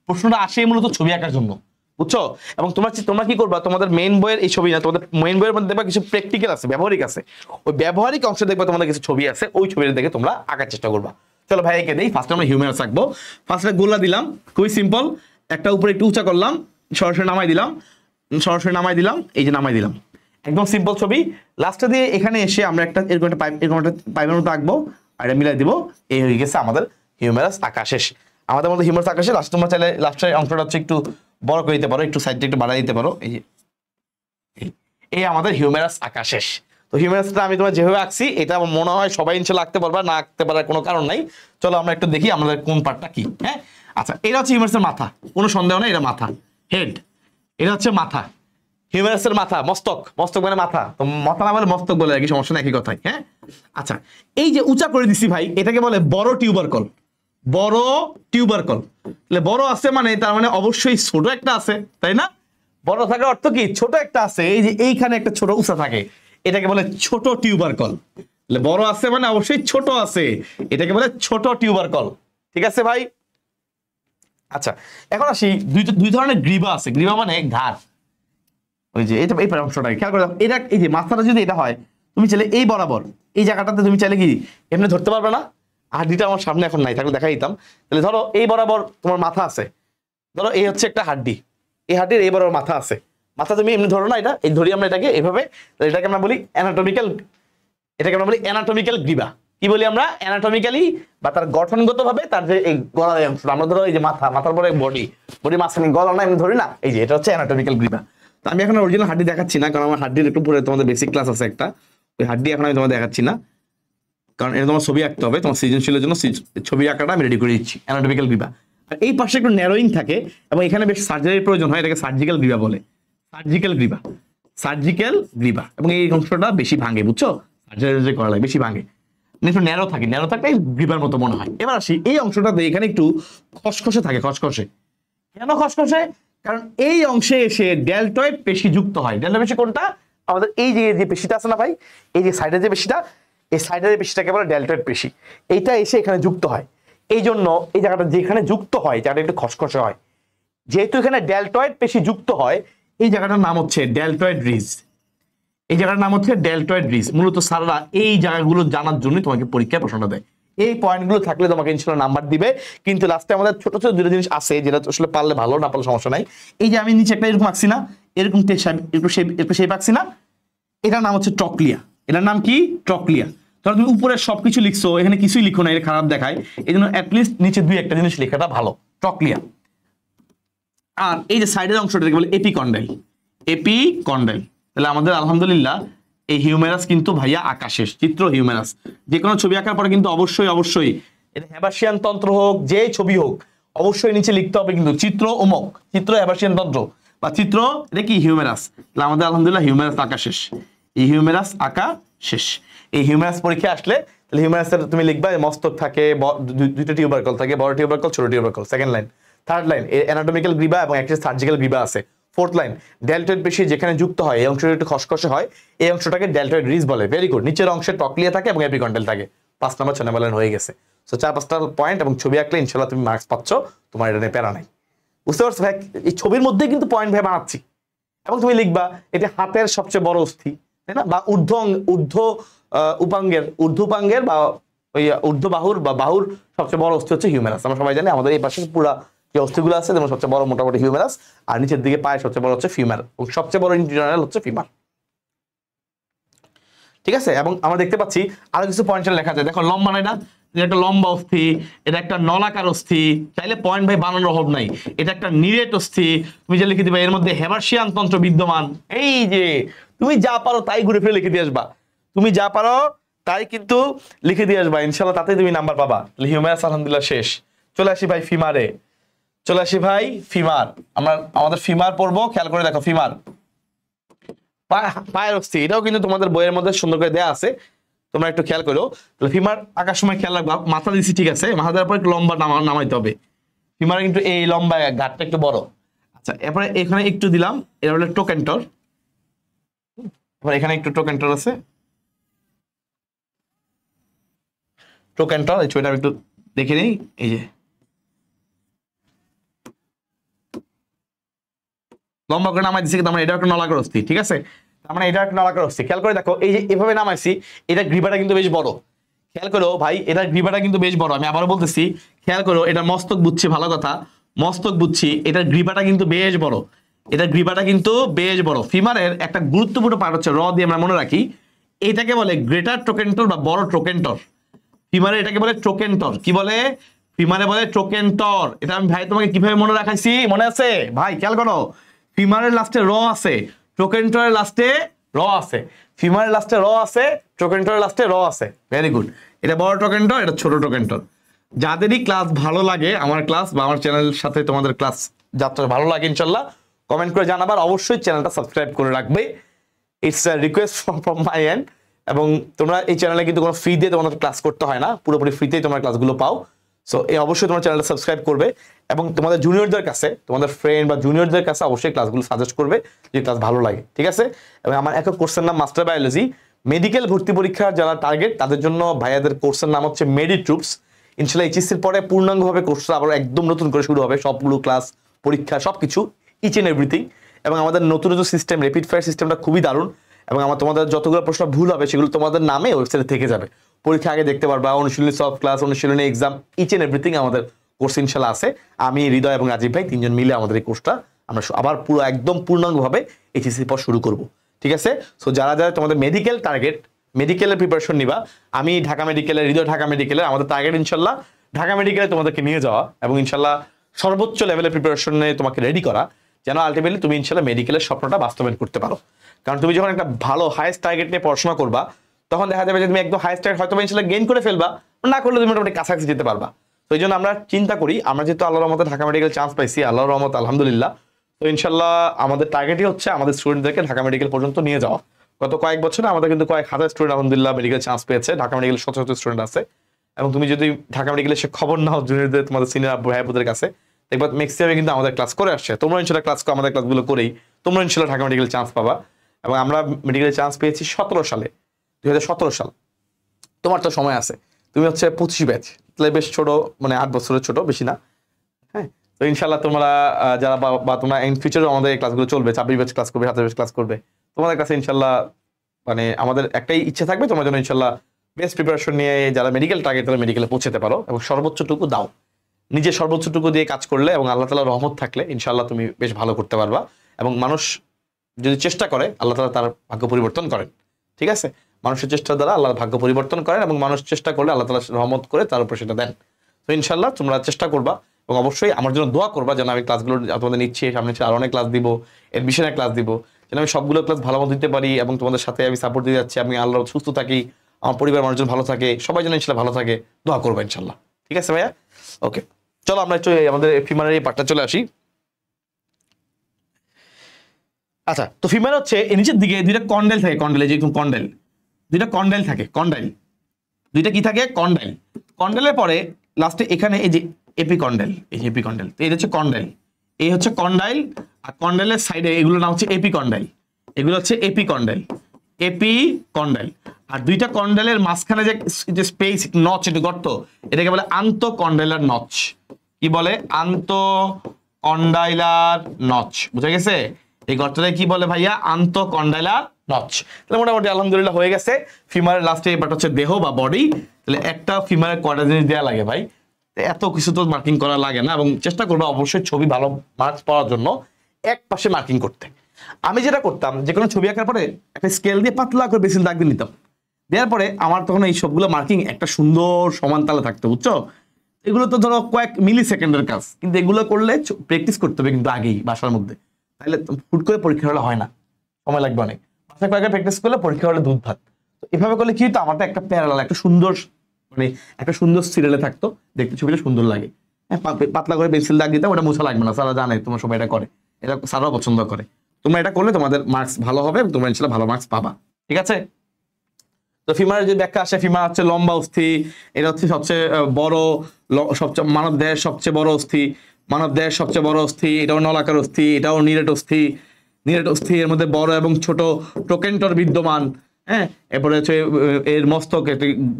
প্রশ্নটা আসে মূলত ছবি আঁকার জন্য, বুঝছো। এবং তোমরা কি করবা, তোমাদের মেইন বইয়ের এই ছবি না, তোমাদের মেইন বইয়ের মধ্যে দেখবা কিছু প্র্যাকটিক্যাল আছে, ব্যবহারিক আছে, ওই ব্যবহারিক অংশে দেখবা তোমাদের কিছু ছবি আছে, ওই ছবিটা দেখে তোমরা আঁকার চেষ্টা করবা। চলো ভাই এঁকে দেই। ফার্স্টে আমরা হিউম্যারাস আঁকবো। ফার্স্টে গোলা দিলাম, খুবই সিম্পল, একটা উপরে একটু উঁচা করলাম, সরাসরি নামাই দিলাম, সরাসরি নামাই দিলাম, এই যে নামাই দিলাম, একদম সিম্পল ছবি। লাস্টে দিয়ে এখানে এসে আমরা একটা এরকম একটা পাইপের মতো আঁকবো, আর এটা মিলাই দিব। এই হয়ে গেছে আমাদের হিউম্যারাস আঁকা শেষ। আমাদের মধ্যে হিউম্যারাস আঁকা শেষ। লাস্ট তোমরা চাইলে লাস্টের অংশটা হচ্ছে একটু বড় করে দিতে পারো, একটু সাইডটা একটু বাড়াই দিতে পারো। এই যে এই আমাদের হিউম্যারাস আঁকা শেষ। তো হিউম্যারাসটা আমি তোমার যেভাবে আঁকছি, এটা আমার মনে হয় সবাই ইনশাআল্লাহ আঁকতে পারবা, না আঁকতে পারার কোনো কারণ নাই। চলো আমরা একটু দেখি আমাদের কোন পার্টটা কি। হ্যাঁ আচ্ছা, এটা হচ্ছে হিউম্যারাসের মাথা, কোনো সন্দেহ নেই, এটা মাথা, হেড। এটা হচ্ছে মাথা, হিউম্যারাসের মাথা, মস্তক, মস্তক মানে মাথা, তো মাথা না বলে মস্তক বলে একই সমস্যা না, একই কথাই। হ্যাঁ আচ্ছা, এই যে উঁচা করে দিছি ভাই, এটাকে বলে বড় টিউবারকল, বড় টিউবারকল। তাহলে বড় আছে মানে তার মানে অবশ্যই ছোট একটা আছে, তাই না? বড় থাকার অর্থ কি, ছোট একটা আছে। এই যে এইখানে একটা ছোট উঁচা থাকে, এটাকে বলে ছোট টিউবারকল। তাহলে বড় আছে মানে অবশ্যই ছোট আছে, এটাকে বলে ছোট টিউবারকল, ঠিক আছে ভাই। আচ্ছা এখন আসি, দুই ধরনের গ্রীবা আছে। গ্রীবা মানে ঘাড়, ওই যে এটা এই অংশটা খেয়াল করে, এটা এই যে মাথাটা যদি এটা হয়, তুমি চাইলে এই বরাবর এই জায়গাটাতে তুমি চাইলে কি এমনি ধরতে পারবে না? হাড্ডিটা আমার সামনে এখন নাই, থাকলে দেখাই দিতাম। তাহলে ধরো এই বরাবর তোমার মাথা আছে, ধরো এই হচ্ছে একটা হাড্ডি, এই হাড্ডির এই বরাবর মাথা আছে, মাথা তুমি এমনি ধরো না, এটা এই ধরি আমরা এটাকে এইভাবে, এটাকে আমরা বলি অ্যানাটমিক্যাল, এটাকে আমরা বলি অ্যানাটমিক্যাল গ্রীবা। কি বলি আমরা? অ্যানাটমিক্যালি, বা তার গঠনগত ভাবে তার যে এই গলার অংশটা, আমরা ধরো এই যে মাথা, মাথার পরে বডি, বডি মাঝখানে গলা না, এমনি ধরি না, এই যে এটা হচ্ছে অ্যানাটমিক্যাল গ্রীবা। তো আমি এখন অরিজিনাল হাড্ডি দেখাচ্ছি না, কারণ আমার হাড্ডির একটু পরে তোমাদের বেসিক ক্লাস আছে একটা, ওই হাড্ডি এখন আমি তোমাদের দেখাচ্ছি না, কারণ এটা তোমার ছবি আঁকতে হবে, তোমার সৃজনশীলের জন্য ছবি আঁকাটা আমি রেডি করে দিচ্ছি। অ্যানাটমিক্যাল গ্রীবা, আর এই পাশে একটু ন্যারোইং থাকে এবং এখানে বেশ সার্জারির প্রয়োজন হয়, এটাকে সার্জিক্যাল গ্রীবা বলে, সার্জিক্যাল গ্রীবা, সার্জিক্যাল গ্রীবা। এবং এই অংশটা বেশি ভাঙে, বুঝছো, সার্জারি করা লাগে বেশি ভাঙে, একটু ন্যারো থাকে, ন্যারো থাকলে গ্রীবার মতো মনে হয়। এবার আসি এই অংশটাতে, এখানে একটু খসখসে থাকে, খসখসে। কেন খসখসে? কারণ এই অংশে এসে ডেলটয়েড পেশি যুক্ত হয়। ডেলটয়েড পেশি কোনটা? আমাদের এই যে পেশিটা আছে না ভাই, এই যে সাইডের যে পেশিটা, এই সাইডের পেশিটাকে বলে ডেলটয়েড পেশি। এইটা এসে এখানে যুক্ত হয়, এই জন্য এই জায়গাটা যেখানে যুক্ত হয় জায়গাটা একটু খসখসে হয়। যেহেতু এখানে ডেলটয়েড পেশি যুক্ত হয়, এই জায়গাটার নাম হচ্ছে ডেলটয়েড রিজ। এই জায়গাটার নাম হচ্ছে ডেলটয়েড রিজ। মূলত স্যাররা এই জায়গাগুলো জানার জন্য তোমাকে পরীক্ষায় প্রশ্নটা দেয়। এই পয়েন্টগুলো থাকলে তোমাকে ইনশাআল্লাহ নাম্বার দিবে, কিন্তু লাস্টে আমাদের ছোট ছোট দুটো জিনিস আছে যেটা আসলে পারলে ভালো, না পারলে সমস্যা নাই। এই যে আমি নিচে একটা এরকম আঁকছি না, এরকম একটু শেপ আঁকছি না, এটার নাম হচ্ছে ট্রক্লিয়া। এটার নাম কি? ট্রক্লিয়া। ধরো তুমি উপরে সবকিছু লিখছো, এখানে কিছুই লিখো না, এটা খারাপ দেখায়, এই জন্য অ্যাটলিস্ট নিচে দুই একটা জিনিস লেখাটা ভালো। ট্রক্লিয়া। আর এই যে সাইডের অংশটাকে বলে এপিকন্ডাইল। এপিকন্ডাইল। তাহলে আমাদের আলহামদুলিল্লাহ এই হিউমেরাস কিন্তু ভাইয়া আকাশের চিত্র হিউমেরাস। যে কোনো ছবি আঁকার পরে কিন্তু অবশ্যই এটা হেবাসিয়ান তন্ত্র হোক, যে ছবি হোক, অবশ্যই নিচে লিখতে হবে কিন্তু চিত্র অমুক, চিত্র হেবাসিয়ান তন্ত্র বা চিত্র এটা কি হিউমেরাস। তাহলে আমাদের আলহামদুলিল্লাহ হিউমেরাস আঁকা শেষ। এই হিউমেরাস আঁকা শেষ। এই হিউমেরাস পরীক্ষা আসলে তাহলে হিউমেরাসের তুমি লিখবা মস্তক থাকে, দুইটা টিউবারকল থাকে, বড় টিউবারকল ছোট tubercle. Second line. Third line anatomical গ্রিবা এবং একটা সার্জিক্যাল গ্রিবা আছে। ফোর্থ লাইন ডেল্টয়েড পেশি যেখানে যুক্ত হয়, এই অংশটা একটু খসখসে হয়, এই অংশটাকে ডেল্টয়েড রিজ বলে। Very good. নিচের অংশে ট্রক্লিয়া থাকে এবং এপিকন্ডাইল থাকে। 5 নম্বর 6 নম্বর লাইন হয়ে গেছে। সো 4-5টা পয়েন্ট এবং ছবি আঁকলে ইনশাআল্লাহ তুমি মার্কস পাচ্ছ, তোমার এটা নিয়ে প্যারা নাই। বুঝতে পারছো ভাই? এই ছবির মধ্যেই কিন্তু পয়েন্ট ভাই বানাচ্ছি। এবং তুমি লিখবা এটা হাতের সবচেয়ে বড় অস্থি, তাই না? বা ঊর্ধ্ব উপাঙ্গের বা ওই ঊর্ধ্ব বাহুর বা বাহুর সবচেয়ে বড় অস্থি হচ্ছে হিউমেরাস। আমরা সবাই জানি আমাদের এই পাশে পুরা যে অস্থিগুলো আছে যেমন সবচেয়ে বড় মোটামুটি হিউমেরাস, আর নিচের দিকে পায়ে সবচেয়ে বড় হচ্ছে ফিমার, এবং সবচেয়ে বড় ইন্টারনাল হচ্ছে ফিমার। ঠিক আছে? এবং আমরা দেখতে পাচ্ছি আরো কিছু পয়েন্টে লেখা যায়। দেখো লম্বা না, এটা একটা লম্বা অস্থি, এটা একটা নলাকার অস্থি। চাইলে পয়েন্ট ভাই বানানোর অভাব নাই। এটা একটা নিরেট অস্থি। তুমি যে লিখে দিবা এর মধ্যে হেবাসিয়ান তন্ত্র বিদ্যমান। এই যে তুমি যা পারো তাই ঘুরে ফিরে লিখে দিয়ে আসবা। তুমি যা পারো তাই কিন্তু লিখে দিয়ে আসবা, ইনশাআল্লাহ তাতেই তুমি নাম্বার পাবা। হিউমেরাস আলহামদুলিল্লাহ শেষ। চলে আসি ভাই ফিমারে। চলে আসি ভাই ফিমার। আমাদের ফিমার পড়বো। খেয়াল করে দেখো ফিমার পায়ের অস্থি, এটাও কিন্তু তোমাদের বইয়ের মধ্যে সুন্দর করে দেয়া আছে, তোমরা একটু খেয়াল করো। তাহলে ফিমার আঁকার সময় খেয়াল রাখবা, মাথা দিচ্ছি ঠিক আছে, মাথা দেওয়ার পর একটু লম্বা নামাইতে হবে। ফিমার কিন্তু এই লম্বা ঘাটটা একটু বড়। আচ্ছা, এরপরে এখানে একটু দিলাম, এটা হলো টোকেন্টর। এখানে একটু টোকেন্টর আছে, টোকেন্টর। এই ছবিটা একটু দেখে নিই। এই যে লম্বা করে নামাই দিচ্ছি, কিন্তু আমরা এটা একটা নলাকার অস্থি। ঠিক আছে? আমরা এটা একটা নলাকার অস্থি। খেয়াল করে দেখো, এই যে এভাবে নামাইছি, এটা গ্রীবাটা কিন্তু বেশ বড়। খেয়াল করো ভাই, এটা গ্রীবাটা কিন্তু বেশ বড়। আমি আবারও বলতেছি, খেয়াল করো, এটা মস্তক বুঝছি, ভালো কথা, মস্তক বুঝছি, এটা গ্রীবাটা কিন্তু বেশ বড়। এটা গ্রীবাটা কিন্তু বেশ বড়। ফিমারের একটা গুরুত্বপূর্ণ পার্ট হচ্ছে র দিয়ে আমরা মনে রাখি, এটাকে বলে গ্রেটার ট্রোকেন্টর বা বড় ট্রোকেন্টর। ফিমারে এটাকে বলে ট্রোকেন্টর। কি বলে? ফিমারে বলে ট্রোকেন্টর। এটা আমি ভাই তোমাকে কিভাবে মনে রাখাইছি, মনে আছে ভাই? খেয়াল করো, ফিমারের লাস্টে র আছে, ট্রোকেন্টরের লাস্টে র আছে। ফিমারের লাস্টে র আছে, ট্রোকেন্টরের লাস্টে র আছে। Very good. এটা বড় ট্রোকেন্টর, এটা ছোট ট্রোকেন্টর। যাদেরই ক্লাস ভালো লাগে, আমার ক্লাস বা আমার চ্যানেলের সাথে তোমাদের ক্লাস যাত্রা ভালো লাগে, ইনশাল্লাহ কমেন্ট করে জানাবার, অবশ্যই চ্যানেলটা সাবস্ক্রাইব করে রাখবে। It's a request from my and. এবং তোমরা এই চ্যানেলে কিন্তু কোনো ফ্রি দিয়ে তোমাদের ক্লাস করতে হয় না, পুরোপুরি ফ্রিতেই তোমরা ক্লাসগুলো পাও। সো এই অবশ্যই তোমার চ্যানেলটা সাবস্ক্রাইব করবে এবং তোমাদের জুনিয়রদের কাছে, তোমাদের ফ্রেন্ড বা জুনিয়রদের কাছে অবশ্যই ক্লাসগুলো সাজেস্ট করবে যে ক্লাস ভালো লাগে। ঠিক আছে? এবং আমার একক কোর্সের নাম মাস্টার বায়োলজি। মেডিকেল ভর্তি পরীক্ষার যারা টার্গেট তাদের জন্য ভাইয়াদের কোর্সের নাম হচ্ছে মেডি ট্রুপস। ইনশাল্লাহ এইচএসসির পরে পূর্ণাঙ্গভাবে কোর্সটা আবার একদম নতুন করে শুরু হবে, সবগুলো ক্লাস, পরীক্ষা, সবকিছু, ইচ এন্ড এভরিথিং। এবং আমাদের নতুন সিস্টেম, র্যাপিড ফায়ার সিস্টেমটা খুবই দারুণ। এবং তোমাদের যতগুলো প্রশ্ন ভুল হবে সেগুলো তোমাদের নামে ওয়েবসাইটে থেকে যাবে, পরীক্ষা আগে দেখতে পারবা। অনুশীলনী, সফট ক্লাস, অনুশীলনী, এক্সাম, ইচ এন্ড এভরিথিং আমাদের কোর্স ইনশাল্লাহ আছে। আমি, হৃদয় এবং রাজীব ভাই তিনজন মিলে আমাদের এই কোর্সটা আমরা আবার পুরো একদম পূর্ণাঙ্গভাবে এইচএসসির পর শুরু করব। ঠিক আছে? সো যারা যারা তোমাদের মেডিকেল টার্গেট, মেডিকেলের প্রিপারেশন নিবা, আমি ঢাকা মেডিকেলের, হৃদয় ঢাকা মেডিকেলের, আমাদের টার্গেট ইনশাল্লাহ ঢাকা মেডিকেলে তোমাদেরকে নিয়ে যাওয়া এবং ইনশাল্লাহ সর্বোচ্চ লেভেলের প্রিপারেশনে তোমাকে রেডি করা, যেন আলটিমেটলি তুমি ইনশাল্লাহ মেডিকেলের স্বপ্নটা বাস্তবায়ন করতে পারো। কারণ তুমি যখন একটা ভালো হাইস্ট টার্গেট নিয়ে পড়াশোনা করবা, তখন দেখা যাবে যে তুমি একদম হাইস্ট টার্গেট হয়তো ইনশাল্লাহ গেইন করে ফেলবা, না করলে তুমি মোটামুটি কাছাকাছি যেতে পারবা। তো এই জন্য আমরা চিন্তা করি, আমরা যেহেতু আল্লাহর রহমতে ঢাকা মেডিকেল চান্স পাইছি, আল্লাহর রহমত আলহামদুলিল্লাহ, তো ইনশাল্লাহ আমাদের টার্গেটই হচ্ছে আমাদের স্টুডেন্টদেরকে ঢাকা মেডিকেল পর্যন্ত নিয়ে যাওয়া। গত কয়েক বছরে আমাদের কিন্তু কয়েক হাজার স্টুডেন্ট আলহামদুলিল্লাহ মেডিকেল চান্স পেয়েছে, ঢাকা মেডিকেল শত শত স্টুডেন্ট আছে। এবং তুমি যদি ঢাকা মেডিকেলের সে খবর নাও জুনিয়রদের, তোমাদের সিনিয়র ভাইয়াদের কাছে, দেখবা ম্যাক্সিমামে কিন্তু আমাদের ক্লাস করে আসছে। তোমরা ইনশাল্লাহ ক্লাস, আমাদের ক্লাসগুলো করেই তোমরা ইনশাল্লাহ ঢাকা মেডিকেল চান্স পাবা। এবং আমরা মেডিকেলে চান্স পেয়েছি 17 সালে, 2017 সাল। তোমার তো সময় আছে, তুমি হচ্ছে 25 ব্যাচ, তাহলে বেশ ছোট, মানে 8 বছরের ছোট, বেশি না। হ্যাঁ, তো ইনশাল্লাহ তোমরা যারা বা তোমরা ইন ফিউচারে আমাদের এই ক্লাসগুলো চলবে, 26 ব্যাচ ক্লাস করবে, 27 ব্যাচ ক্লাস করবে, তোমাদের কাছে ইনশাল্লাহ মানে আমাদের একটাই ইচ্ছে থাকবে, তোমার জন্য ইনশাল্লাহ বেস্ট প্রিপারেশন নিয়ে যারা মেডিকেল টার্গেট তারা মেডিকেলে পৌঁছতে পারো এবং সর্বোচ্চটুকু দাও। নিজের সর্বোচ্চটুকু দিয়ে কাজ করলে এবং আল্লাহ তাআলার রহমত থাকলে ইনশাল্লাহ তুমি বেশ ভালো করতে পারবা। এবং মানুষ যদি চেষ্টা করে, আল্লাহ তাআলা তার ভাগ্য পরিবর্তন করেন। ঠিক আছে? মানুষের চেষ্টা দ্বারা আল্লাহ ভাগ্য পরিবর্তন করেন এবং মানুষ চেষ্টা করলে আল্লাহ তাআলা রহমত করে তার উপর সেটা দেন। তো ইনশাআল্লাহ তোমরা চেষ্টা করবা এবং অবশ্যই আমার জন্য দোয়া করবা যেন আমি ক্লাসগুলো তোমাদের নিচ্ছি, সামনে আরো অনেক ক্লাস দিব, এডমিশনের ক্লাস দিব, যেন আমি সবগুলো ক্লাস ভালো মতো দিতে পারি এবং তোমাদের সাথে আমি সাপোর্ট দিয়ে যাচ্ছি। আমি আল্লাহ সুস্থ থাকি, আমার পরিবার মানুষজন ভালো থাকে, সবাই যেন ইনশাআল্লাহ ভালো থাকে, দোয়া করবো ইনশাআল্লাহ। ঠিক আছে ভাইয়া? ওকে, চলো আমরা একটু আমাদের ফিমেলের এই পার্টটা চলে আসি। আচ্ছা, তো ফিমেল হচ্ছে নিচের দিকে দুইটা কন্ডাইল থাকে, কন্ডাইল যেরকম কন্ডাইল, দুইটা কন্ডাইল থাকে, কন্ডাইল দুইটা কি থাকে, কন্ডাইল। কন্ডাইলের পরে লাস্টে এখানে এই যে এপিকন্ডাইল, এই যে এপিকন্ডাইল, তো এটা হচ্ছে কন্ডাইল, এই হচ্ছে কন্ডাইল, আর কন্ডাইলের সাইডে এগুলোর নাম হচ্ছে এপিকন্ডাইল, এগুলো হচ্ছে এপিকন্ডাইল, এপিকন্ডাইল। আর দুইটা কন্ডাইলের মাঝখানে যে স্পেস নচ, এটা গর্ত, এটাকে বলে আন্তঃকন্ডাইলার নচ। কি বলে? আন্তঃকন্ডাইলার নচ। বুঝা গেছে? এই গর্তটাকে কি বলে ভাইয়া? আন্তঃকন্ডাইলার নচ। তাহলে মোটামুটি আলহামদুলিল্লাহ হয়ে গেছে। ফিমারের লাস্টে এবার হচ্ছে দেহ বা বডি। তাহলে একটা ফিমারের কয়টা জিনিস দেওয়া লাগে ভাই? এত কিছু তো মার্কিং করা লাগে না, এবং চেষ্টা করবো অবশ্যই ছবি ভালো মার্কস পাওয়ার জন্য এক পাশে মার্কিং করতে। আমি যেটা করতাম, যে কোনো ছবি আঁকার পরে একটা স্কেল দিয়ে পাতলা করে পেন্সিল দাগ দিয়ে নিতাম, দেওয়ার পরে আমার তখন এই সবগুলো মার্কিং একটা সুন্দর সমান তালে থাকতো, বুঝছো? এগুলো তো ধরো কয়েক মিলি সেকেন্ডের কাজ, কিন্তু এগুলো করলে প্র্যাকটিস করতে হবে কিন্তু আগেই বাসার মধ্যে, তাহলে হুট করে পরীক্ষা হলে হয় না, সময় লাগবে অনেক। বাসায় কয়েকটা প্র্যাকটিস করলে পরীক্ষা হলে দুধ ভাত। তো এভাবে করলে কি হতো, আমারটা একটা প্যারালাল, একটা সুন্দর, মানে একটা সুন্দর সিরিয়ালে থাকতো, দেখতে ছবিটা সুন্দর লাগে। হ্যাঁ, পাতলা করে পেন্সিল দাগ দিতাম, ওটা মোছা লাগবে না, সারা জানে তোমার সবাই এটা করে, এটা সারাও পছন্দ করে। তোমরা এটা করলে তোমাদের মার্কস ভালো হবে, তোমরা ইনশাআল্লাহ ভালো মার্কস পাবা। ঠিক আছে? তো ফিমারের যে ব্যাখ্যা আসে, ফিমার হচ্ছে লম্বা অস্থি, এটা হচ্ছে সবচেয়ে বড়, সবচেয়ে মানব দেহের সবচেয়ে বড় অস্থি, মানব দেহের সবচেয়ে বড় অস্থি, এটাও নলাকার অস্থি, এটাও নিরেট অস্থি, নিরেট অস্থি, এর মধ্যে বড় এবং ছোট টোকেন্টর বিদ্যমান। হ্যাঁ, এরপরে হচ্ছে এর মস্তক,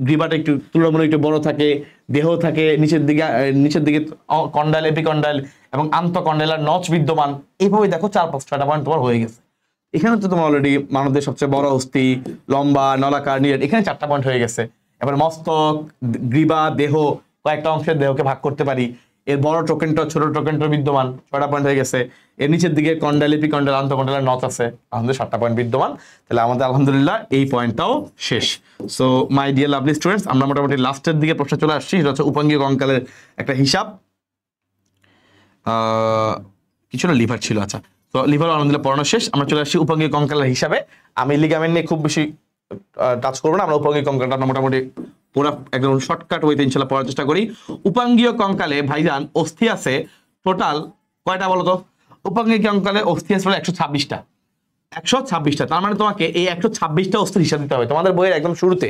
গ্রীবাটা একটু তুলনামূলক একটু বড় থাকে, দেহ থাকে নিচের দিকে কন্ডাইল, এপিকন্ডাইল এবং আন্তঃকন্ডাইলার নচ বিদ্যমান। এইভাবে দেখো 4-5-6টা পয়েন্ট তোমার হয়ে গেছে। এখানে তো তোমার অলরেডি মানবদের সবচেয়ে বড় অস্থি, লম্বা, নলাকার, নিরেট, এখানে 4টা পয়েন্ট হয়ে গেছে। এবার মস্তক, গ্রীবা, দেহ, কয়েকটা অংশের দেহকে ভাগ করতে পারি। এর বড় টোকেন্টর, ছোট টোকেন্টর বিদ্যমান, 6টা পয়েন্ট হয়ে গেছে। এর নিচের দিকে কন্ডাইল, এপিকন্ডাইল, আন্তঃকন্ডাইলার নচ আছে, আমাদের 7টা পয়েন্ট বিদ্যমান। তাহলে আমাদের আলহামদুলিল্লাহ এই পয়েন্টটাও শেষ। So my dear lovely students, আমরা মোটামুটি লাস্টের দিকে প্রশ্ন চলে আসছি। সেটা হচ্ছে উপাঙ্গীয় কঙ্কালের একটা হিসাব। কিছু না, লিভার ছিল। আচ্ছা, তো লিভার আলহামদুলিল্লাহ পড়ানো শেষ। আমরা চলে আসছি উপাঙ্গীয় কঙ্কালের হিসাবে। আমি লিগামেন্ট নিয়ে খুব বেশি টাচ করবো না, আমরা উপাঙ্গীয় কঙ্কালটা মোটামুটি পুরো একদম শর্টকাট ওয়েতে ইনশাআল্লাহ পড়ার চেষ্টা করি। উপাঙ্গীয় কঙ্কালে ভাইজান অস্থি আছে টোটাল কয়টা বলতো? উপাঙ্গীয় কঙ্কালে অস্থি আছে 126টা। 126টা, তার মানে তোমাকে এই 126টা অস্থির হিসাব দিতে হবে। তোমাদের বইয়ের একদম শুরুতে,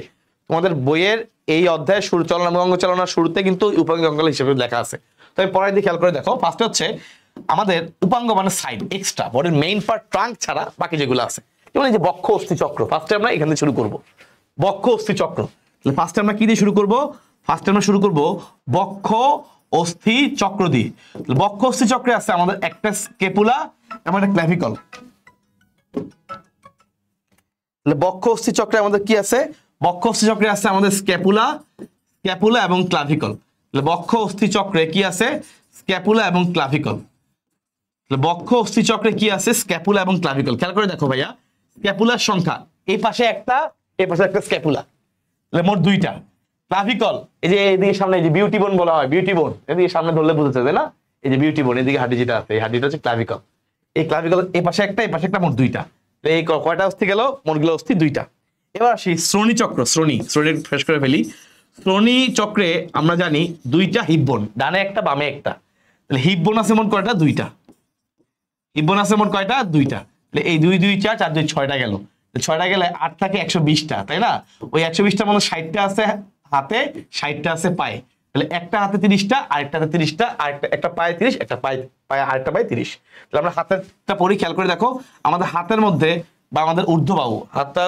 তোমাদের বইয়ের এই অধ্যায়ের শুরু, চলন এবং অঙ্গ চালনার শুরুতে কিন্তু উপাঙ্গীয় কঙ্কাল হিসেবে লেখা আছে। তো আমি পরের দিকে খেয়াল করে দেখো। ফার্স্টে হচ্ছে আমাদের উপাঙ্গ মানে সাইড, এক্সট্রা বডির মেইন পার্ট, ট্রাঙ্ক ছাড়া বাকি যেগুলো আছে, যেমন এই যে বক্ষ অস্থি চক্র। ফার্স্টে আমরা এখান থেকে শুরু করব, বক্ষ অস্থি চক্র। তাহলে ফার্স্টে আমরা কি দিয়ে শুরু করব? ফার্স্টে আমরা শুরু করব বক্ষ অস্থি চক্র দিয়ে। বক্ষ অস্থি চক্রে আছে আমাদের একটা স্কেপুলা এবং একটা ক্ল্যাভিকল। তাহলে বক্ষ অস্থি চক্রে আমাদের কি আছে? বক্ষ অস্থি চক্রে আছে আমাদের স্ক্যাপুলা, স্ক্যাপুলা এবং ক্লাভিকল। তাহলে বক্ষ অস্থি চক্রে কি আছে? স্ক্যাপুলা এবং ক্লাভিকল। বক্ষ অস্থি চক্রে কি আছে? স্ক্যাপুলা এবং ক্লাভিকল। খেয়াল করে দেখো ভাইয়া, স্ক্যাপুলার সংখ্যা এই পাশে একটা, এই পাশে একটা স্ক্যাপুলা, তাহলে মোট 2টা। ক্লাভিকল এই যে এদিকে সামনে, এই যে বিউটি বোন বলা হয়, বিউটি বোন এদিকে সামনে ধরলে বুঝতে তাই না? এই যে বিউটি বোন, এদিকে হাড্ডি যেটা আছে, এই হাড্ডিটা হচ্ছে ক্লাভিকল। এই ক্লাভিকল এই পাশে একটা, এই পাশে একটা, মোট 2টা। এই কয়টা অস্থি গেল? মোটগুলো অস্থি 2টা। এবার আসি শ্রোণী চক্র। শ্রোণী ফ্রেশ করে ফেলি। শ্রোণী চক্রে আমরা জানি 2টা হিপ বোন, ডানে একটা বামে একটা। তাহলে হিপ বোন আছে মোট কয়টা? 2টা। হিপ বোন আছে মোট কয়টা? 2টা। তাহলে এই 2 2 4 4 2 6টা গেল। 6টা গেলে 8 থাকে 120টা, তাই না? ওই 120টার মধ্যে 60টা আছে হাতে, 60টা আছে পায়ে। তাহলে একটা হাতে 30টা, আরেকটা হাতে 30টা, আরেকটা একটা পায়ে 30, একটা পায়ে আরেকটা পায়ে 30। তাহলে আমরা হাতেরটা পরি, খেয়াল করে দেখো। আমাদের হাতের মধ্যে বা আমাদের ঊর্ধ্ব বাহু, হাতটা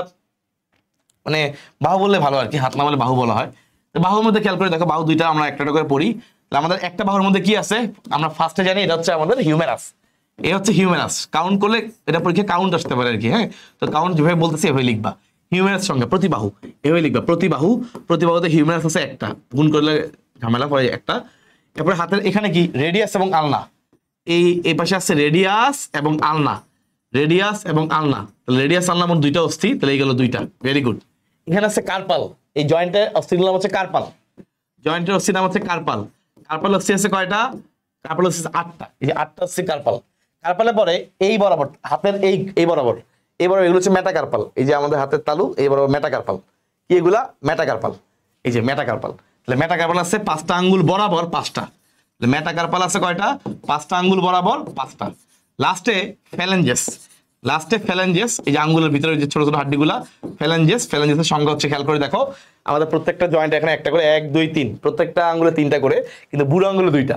মানে বাহু বললে ভালো আর কি, হাত না বলে বাহু বলা হয়। বাহুর মধ্যে খেয়াল করে দেখো, বাহু 2টা আমরা একটা করে পড়ি। আমাদের একটা বাহুর মধ্যে কি আছে? আমরা ফার্স্টে জানি এটা হচ্ছে আমাদের হিউমেরাস। এই হচ্ছে হিউমেরাস। কাউন্ট করলে এটা পরীক্ষা কাউন্ট আসতে পারে আর কি। হ্যাঁ, তো কাউন্ট যেভাবে বলতেছি এভাবে লিখবা। হিউমেরাস সংখ্যা প্রতিবাহু এভাবে লিখবা, প্রতিবাহুতে হিউমেরাস আছে একটা, গুণ করলে ঝামেলা পড়ে একটা। এরপরে হাতের এখানে কি? রেডিয়াস এবং আলনা। এই পাশে আছে রেডিয়াস এবং আলনা, রেডিয়াস এবং আলনা। তাহলে রেডিয়াস আলনা মোট 2টা অস্থি, তাহলে এই গেল 2টা। Very good. এখানে আছে কার্পাল, এই জয়েন্টের অস্থির নাম হচ্ছে কার্পাল, জয়েন্টের অস্থির নাম হচ্ছে কার্পাল। কার্পাল অস্থি আছে কয়টা? কার্পাল অস্থি 8টা, এই যে 8টা অস্থি কার্পাল। কার্পালে পরে এই বরাবর হাতের এই বরাবর এগুলো হচ্ছে মেটাকার্পাল, এই যে আমাদের হাতের তালু এই বরাবর মেটাকার্পাল। কি এগুলা? মেটাকার্পাল, এই যে মেটাকার্পাল। তাহলে মেটাকার্পাল আছে 5টা আঙ্গুল বরাবর 5টা। মেটাকার্পাল আছে কয়টা? 5টা আঙ্গুল বরাবর 5টা। লাস্টে ফ্যালেঞ্জেস, এই যে আঙ্গুলের ভিতরে যে ছোট ছোট হাড্ডিগুলা ফ্যালেঞ্জেসের সংখ্যা হচ্ছে, খেয়াল করে দেখো আমাদের প্রত্যেকটা জয়েন্ট এখানে একটা করে 1 2 3, প্রত্যেকটা আঙ্গুলে 3টা করে, কিন্তু বুড়ো আঙ্গুলে 2টা।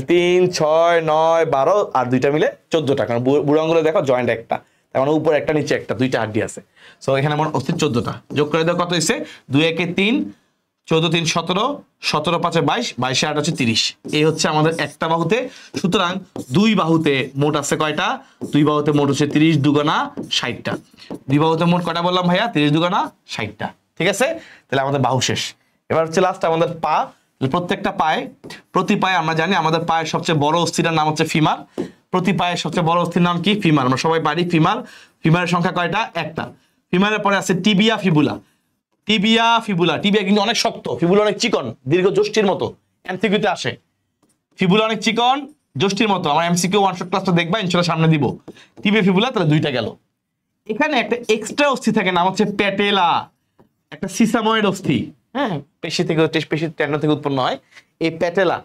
3 6 9 12 আর 2টা মিলে 14টা, কারণ বুড়ো আঙ্গুলে দেখো জয়েন্ট একটা, তার মানে উপরে একটা নিচে একটা, 2টা হাড্ডি আছে। সো এখানে আমার অস্থি 14টা, যোগ করে দাও কত হয়েছে? 2 1 3, 14 3 17, 17 5 22, 22 8 হচ্ছে 30। এই হচ্ছে আমাদের একটা বাহুতে। সুতরাং দুই বাহুতে মোট আছে কয়টা? দুই বাহুতে মোট হচ্ছে 30 দুগুণা 60টা। দুই বাহুতে মোট কয়টা বললাম ভাইয়া? 30 দুগুণা 60টা। ঠিক আছে, তাহলে আমাদের বাহু শেষ। এবার হচ্ছে লাস্ট আমাদের পা। প্রত্যেকটা পায়ে, প্রতি পায়ে আমরা জানি আমাদের পায়ের সবচেয়ে বড় অস্থিটার নাম হচ্ছে ফিমার। প্রতি পায়ের সবচেয়ে বড় অস্থির নাম কি? ফিমার। আমরা সবাই পারি ফিমার। ফিমারের সংখ্যা কয়টা? একটা। ফিমারের পরে আছে টিবিয়া ফিবুলা। টিবিয়া কিন্তু অনেক শক্ত, ফিবুলা অনেক চিকন, দীর্ঘ যষ্টির মতো, এমসিকিউতে আসে। ফিবুলা অনেক চিকন, যষ্টির মতো। আমার এমসিকিউ ওয়ান শট ক্লাসটা দেখবা ইনশাআল্লাহ, সামনে দিব। টিবিয়া ফিবুলা, তাহলে 2টা গেল। এখানে একটা এক্সট্রা অস্থি থাকে, নাম হচ্ছে প্যাটেলা, একটা সিসাময়েড অস্থি। হ্যাঁ, পেশি টেন্ডন থেকে উৎপন্ন হয় এই প্যাটেলা।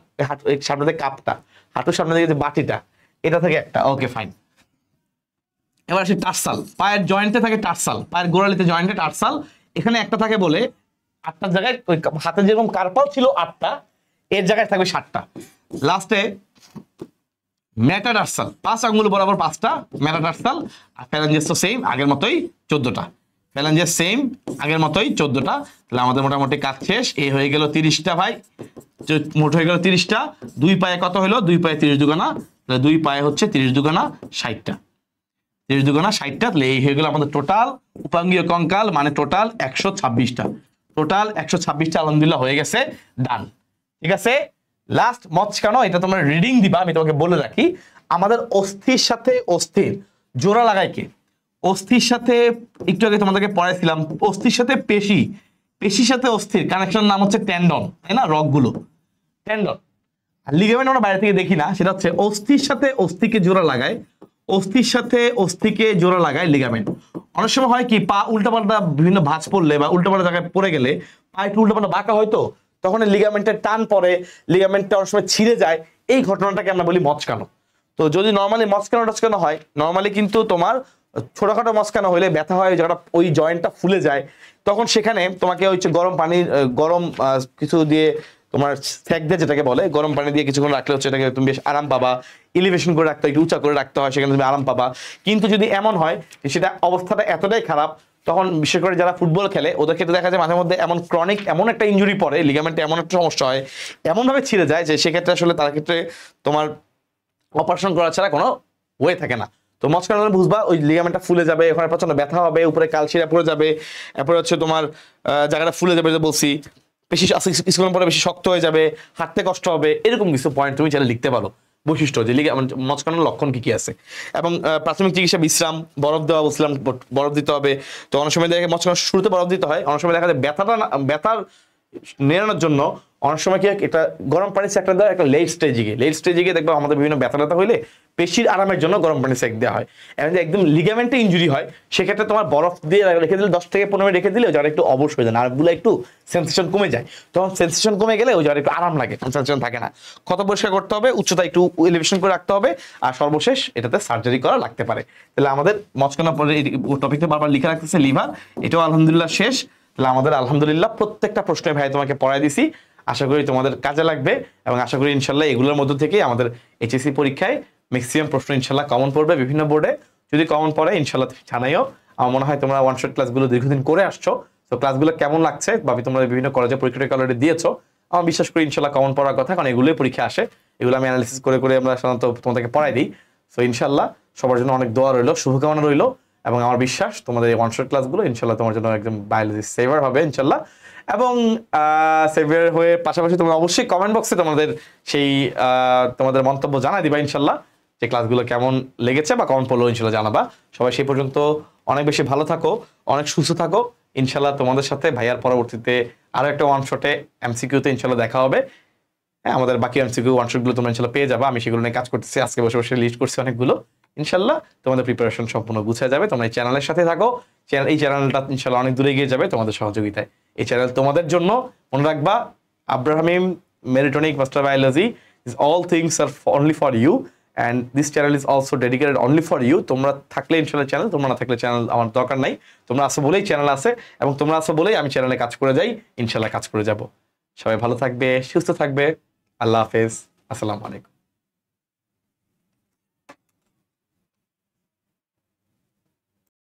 সামনে দিকে কাপটা, হাঁটুর সামনে দিকে যে বাটিটা, এটা থেকে একটা। Okay fine. এবার আসি টার্সাল। পায়ের জয়েন্টে থাকে টার্সাল, পায়ের গোড়ালিতে জয়েন্টে টার্সাল। এখানে একটা থাকে বলে 8টার জায়গায়, ওই হাতে যেরকম কার্পাল ছিল 8টা, এর জায়গায় থাকবে 7টা। লাস্টে মেটাটার্সাল, 5 আঙ্গুল বরাবর 5টা মেটাটার্সাল। আর ফ্যালেঞ্জেস তো সেম আগের মতোই 14টা। ফ্যালেঞ্জেস সেম আগের মতোই 14টা। তাহলে আমাদের মোটামুটি কাজ শেষ। এই হয়ে গেল 30টা ভাই, মোট হয়ে গেল 30টা। দুই পায়ে কত হলো? 2 পায়ে 30 দুগুণা, তাহলে 2 পায়ে হচ্ছে 30 দুগুণা 60টা। 30 দুগুণা 60টা। তাহলে এই হয়ে গেল আমাদের টোটাল উপাঙ্গীয় কঙ্কাল, মানে টোটাল 126টা। টোটাল 126টা আলহামদুলিল্লাহ হয়ে গেছে, ডান। ঠিক আছে, লাস্ট মচকানো, এটা তোমরা রিডিং দিবা, আমি তোমাকে বলে রাখি। আমাদের অস্থির সাথে অস্থির জোড়া লাগায় কে? অস্থির সাথে একটু আগে তোমাদেরকে পড়াইছিলাম, অস্থির সাথে পেশি, পেশির সাথে অস্থির কানেকশন নাম হচ্ছে টেন্ডন, তাই না? রগগুলো টেন্ডন। আর লিগামেন্ট আমরা বাইরে থেকে দেখি না, সেটা হচ্ছে অস্থির সাথে অস্থিকে জোড়া লাগায়, অস্থির সাথে অস্থিকে জোড়া লাগায় লিগামেন্ট। অনেক সময় হয় কি, পা উল্টাপাল্টা বিভিন্ন ভাঁজ পড়লে বা উল্টাপাল্টা জায়গায় পড়ে গেলে পা একটু উল্টাপাল্টা বাঁকা হয়তো, তখন লিগামেন্টের টান পড়ে, লিগামেন্টটা অনেক সময় ছিঁড়ে যায়। এই ঘটনাটাকে আমরা বলি মচকানো। তো যদি নর্মালি মচকানো হয়, নর্মালি কিন্তু তোমার ছোটখাটো মচকানো হলে ব্যথা হয়, জায়গাটা ওই জয়েন্টটা ফুলে যায়, তখন সেখানে তোমাকে হচ্ছে গরম পানি, গরম কিছু দিয়ে তোমার সেক দিয়ে, যেটাকে বলে গরম পানি দিয়ে কিছুক্ষণ রাখলে হচ্ছে এটাকে তুমি বেশ আরাম পাবা। এলিভেশন করে রাখতে হয়, একটু উঁচা করে রাখতে হয়, সেখানে তুমি আরাম পাবা। কিন্তু যদি এমন হয় সেটা অবস্থাটা এতটাই খারাপ, তখন বিশেষ করে যারা ফুটবল খেলে ওদের ক্ষেত্রে দেখা যায় মাঝে মধ্যে এমন ক্রনিক এমন একটা ইনজুরি পড়ে, লিগামেন্টে এমন একটা সমস্যা হয়, এমনভাবে ছিঁড়ে যায় যে সেক্ষেত্রে আসলে তার ক্ষেত্রে তোমার অপারেশন করা ছাড়া কোনো ওয়ে থাকে না। তো মচকানো বুঝবা, ওই লিগামেন্টটা ফুলে যাবে, ওখানে প্রচন্ড ব্যথা হবে, উপরে কালশিরা পড়ে যাবে, এরপরে হচ্ছে তোমার জায়গাটা ফুলে যাবে, যে বলছি বেশি কিছুক্ষণ পরে বেশি শক্ত হয়ে যাবে, হাঁটতে কষ্ট হবে, এরকম কিছু পয়েন্ট তুমি চাইলে লিখতে পারো, বৈশিষ্ট্য যে মচকানোর লক্ষণ কি কি আছে। এবং প্রাথমিক চিকিৎসা বিশ্রাম, বরফ দেওয়া, বুঝলাম বরফ দিতে হবে। তো অনেক সময় দেখা মচকানোর শুরুতে বরফ দিতে হয়, অনেক সময় দেখা যায় ব্যথার নেড়ানোর জন্য অনেক সময় কি এটা গরম পানি সেক দেওয়া, একটা লেট স্টেজে গিয়ে দেখবো আমাদের বিভিন্ন ব্যথা হইলে পেশির আরামের জন্য গরম পানি সেক দেওয়া হয়। এবং যে একদম লিগামেন্টে ইনজুরি হয়, সেক্ষেত্রে তোমার বরফ দিয়ে রেখে দিলে 10 থেকে 15 মিনিট রেখে দিলে যারা একটু অবশ হয়ে যায়, নার্ভগুলো একটু সেন্সেশন কমে যায়, তখন সেন্সেশন কমে গেলে ওই যারা একটু আরাম লাগে, সেন্সেশন থাকে না। ক্ষত পরিষ্কার করতে হবে, উচ্চতা একটু এলিভেশন করে রাখতে হবে, আর সর্বশেষ এটাতে সার্জারি করা লাগতে পারে। তাহলে আমাদের মচকানো পরে টপিকটা বারবার লিখে রাখতেছে লিভার, এটাও আলহামদুলিল্লাহ শেষ। তাহলে আমাদের আলহামদুলিল্লাহ প্রত্যেকটা প্রশ্নে ভাই তোমাকে পড়াই দিছি, আশা করি তোমাদের কাজে লাগবে, এবং আশা করি ইনশাল্লাহ এগুলোর মধ্য থেকে আমাদের এইচএসসি পরীক্ষায় ম্যাক্সিমাম প্রশ্ন ইনশাল্লাহ কমন পড়বে বিভিন্ন বোর্ডে। যদি কমন পড়ে ইনশাল্লাহ জানাইও। আমার মনে হয় তোমরা ওয়ান শট ক্লাসগুলো দীর্ঘদিন করে আসছো, তো ক্লাসগুলো কেমন লাগছে, বা তোমরা বিভিন্ন কলেজে পরীক্ষা অলরেডি দিয়েছো, আমার বিশ্বাস করি ইনশাল্লাহ কমন পড়ার কথা, কারণ এগুলোই পরীক্ষা আসে, এগুলো আমি অ্যানালিসিস করে আমরা সাধারণত তোমাদেরকে পড়াই দিই। সো ইনশাল্লাহ সবার জন্য অনেক দোয়া রইলো, শুভকামনা রইলো, এবং আমার বিশ্বাস তোমাদের এই ওয়ান শট ক্লাসগুলো ইনশাল্লাহ তোমার জন্য একদম বায়োলজি সেভার হবে ইনশাল্লাহ। এবং সেভার হয়ে পাশাপাশি তোমরা অবশ্যই কমেন্ট বক্সে তোমাদের সেই তোমাদের মন্তব্য জানাই দিবা ইনশাল্লাহ, যে ক্লাসগুলো কেমন লেগেছে বা কমেন্ট পড়লো ইনশাল্লাহ জানাবা। সবাই সেই পর্যন্ত অনেক বেশি ভালো থাকো, অনেক সুস্থ থাকো, ইনশাল্লাহ তোমাদের সাথে ভাইয়ার পরবর্তীতে আরো একটা ওয়ান শটে এমসিকিউতে ইনশাল্লাহ দেখা হবে। হ্যাঁ, আমাদের বাকি এমসিকিউ ওয়ান শটগুলো তোমরা ইনশাল্লাহ পেয়ে যাবে। আমি সেগুলো নিয়ে কাজ করতেছি, আজকে বসে বসে লিস্ট করছি অনেকগুলো। ইনশাল্লাহ তোমাদের প্রিপারেশন সম্পূর্ণ গুছিয়ে যাবে। তোমরা এই চ্যানেলের সাথে থাকো, এই চ্যানেলটা ইনশাল্লাহ অনেক দূরে গিয়ে যাবে তোমাদের সহযোগিতায়। এই চ্যানেল তোমাদের জন্য, মনে রাখবা আব্রাহামিম মেরিটনিক master biology is all things are only for you and this channel is also dedicated only for you. তোমরা থাকলে ইনশাল্লাহ চ্যানেল, তোমরা না থাকলে চ্যানেল আমার দরকার নাই। তোমরা আসো বলেই চ্যানেল আছে, এবং তোমরা আসো বলেই আমি চ্যানেলে কাজ করে যাই, ইনশাল্লাহ কাজ করে যাব। সবাই ভালো থাকবে, সুস্থ থাকবে। আল্লাহ হাফেজ, আসসালামু আলাইকুম।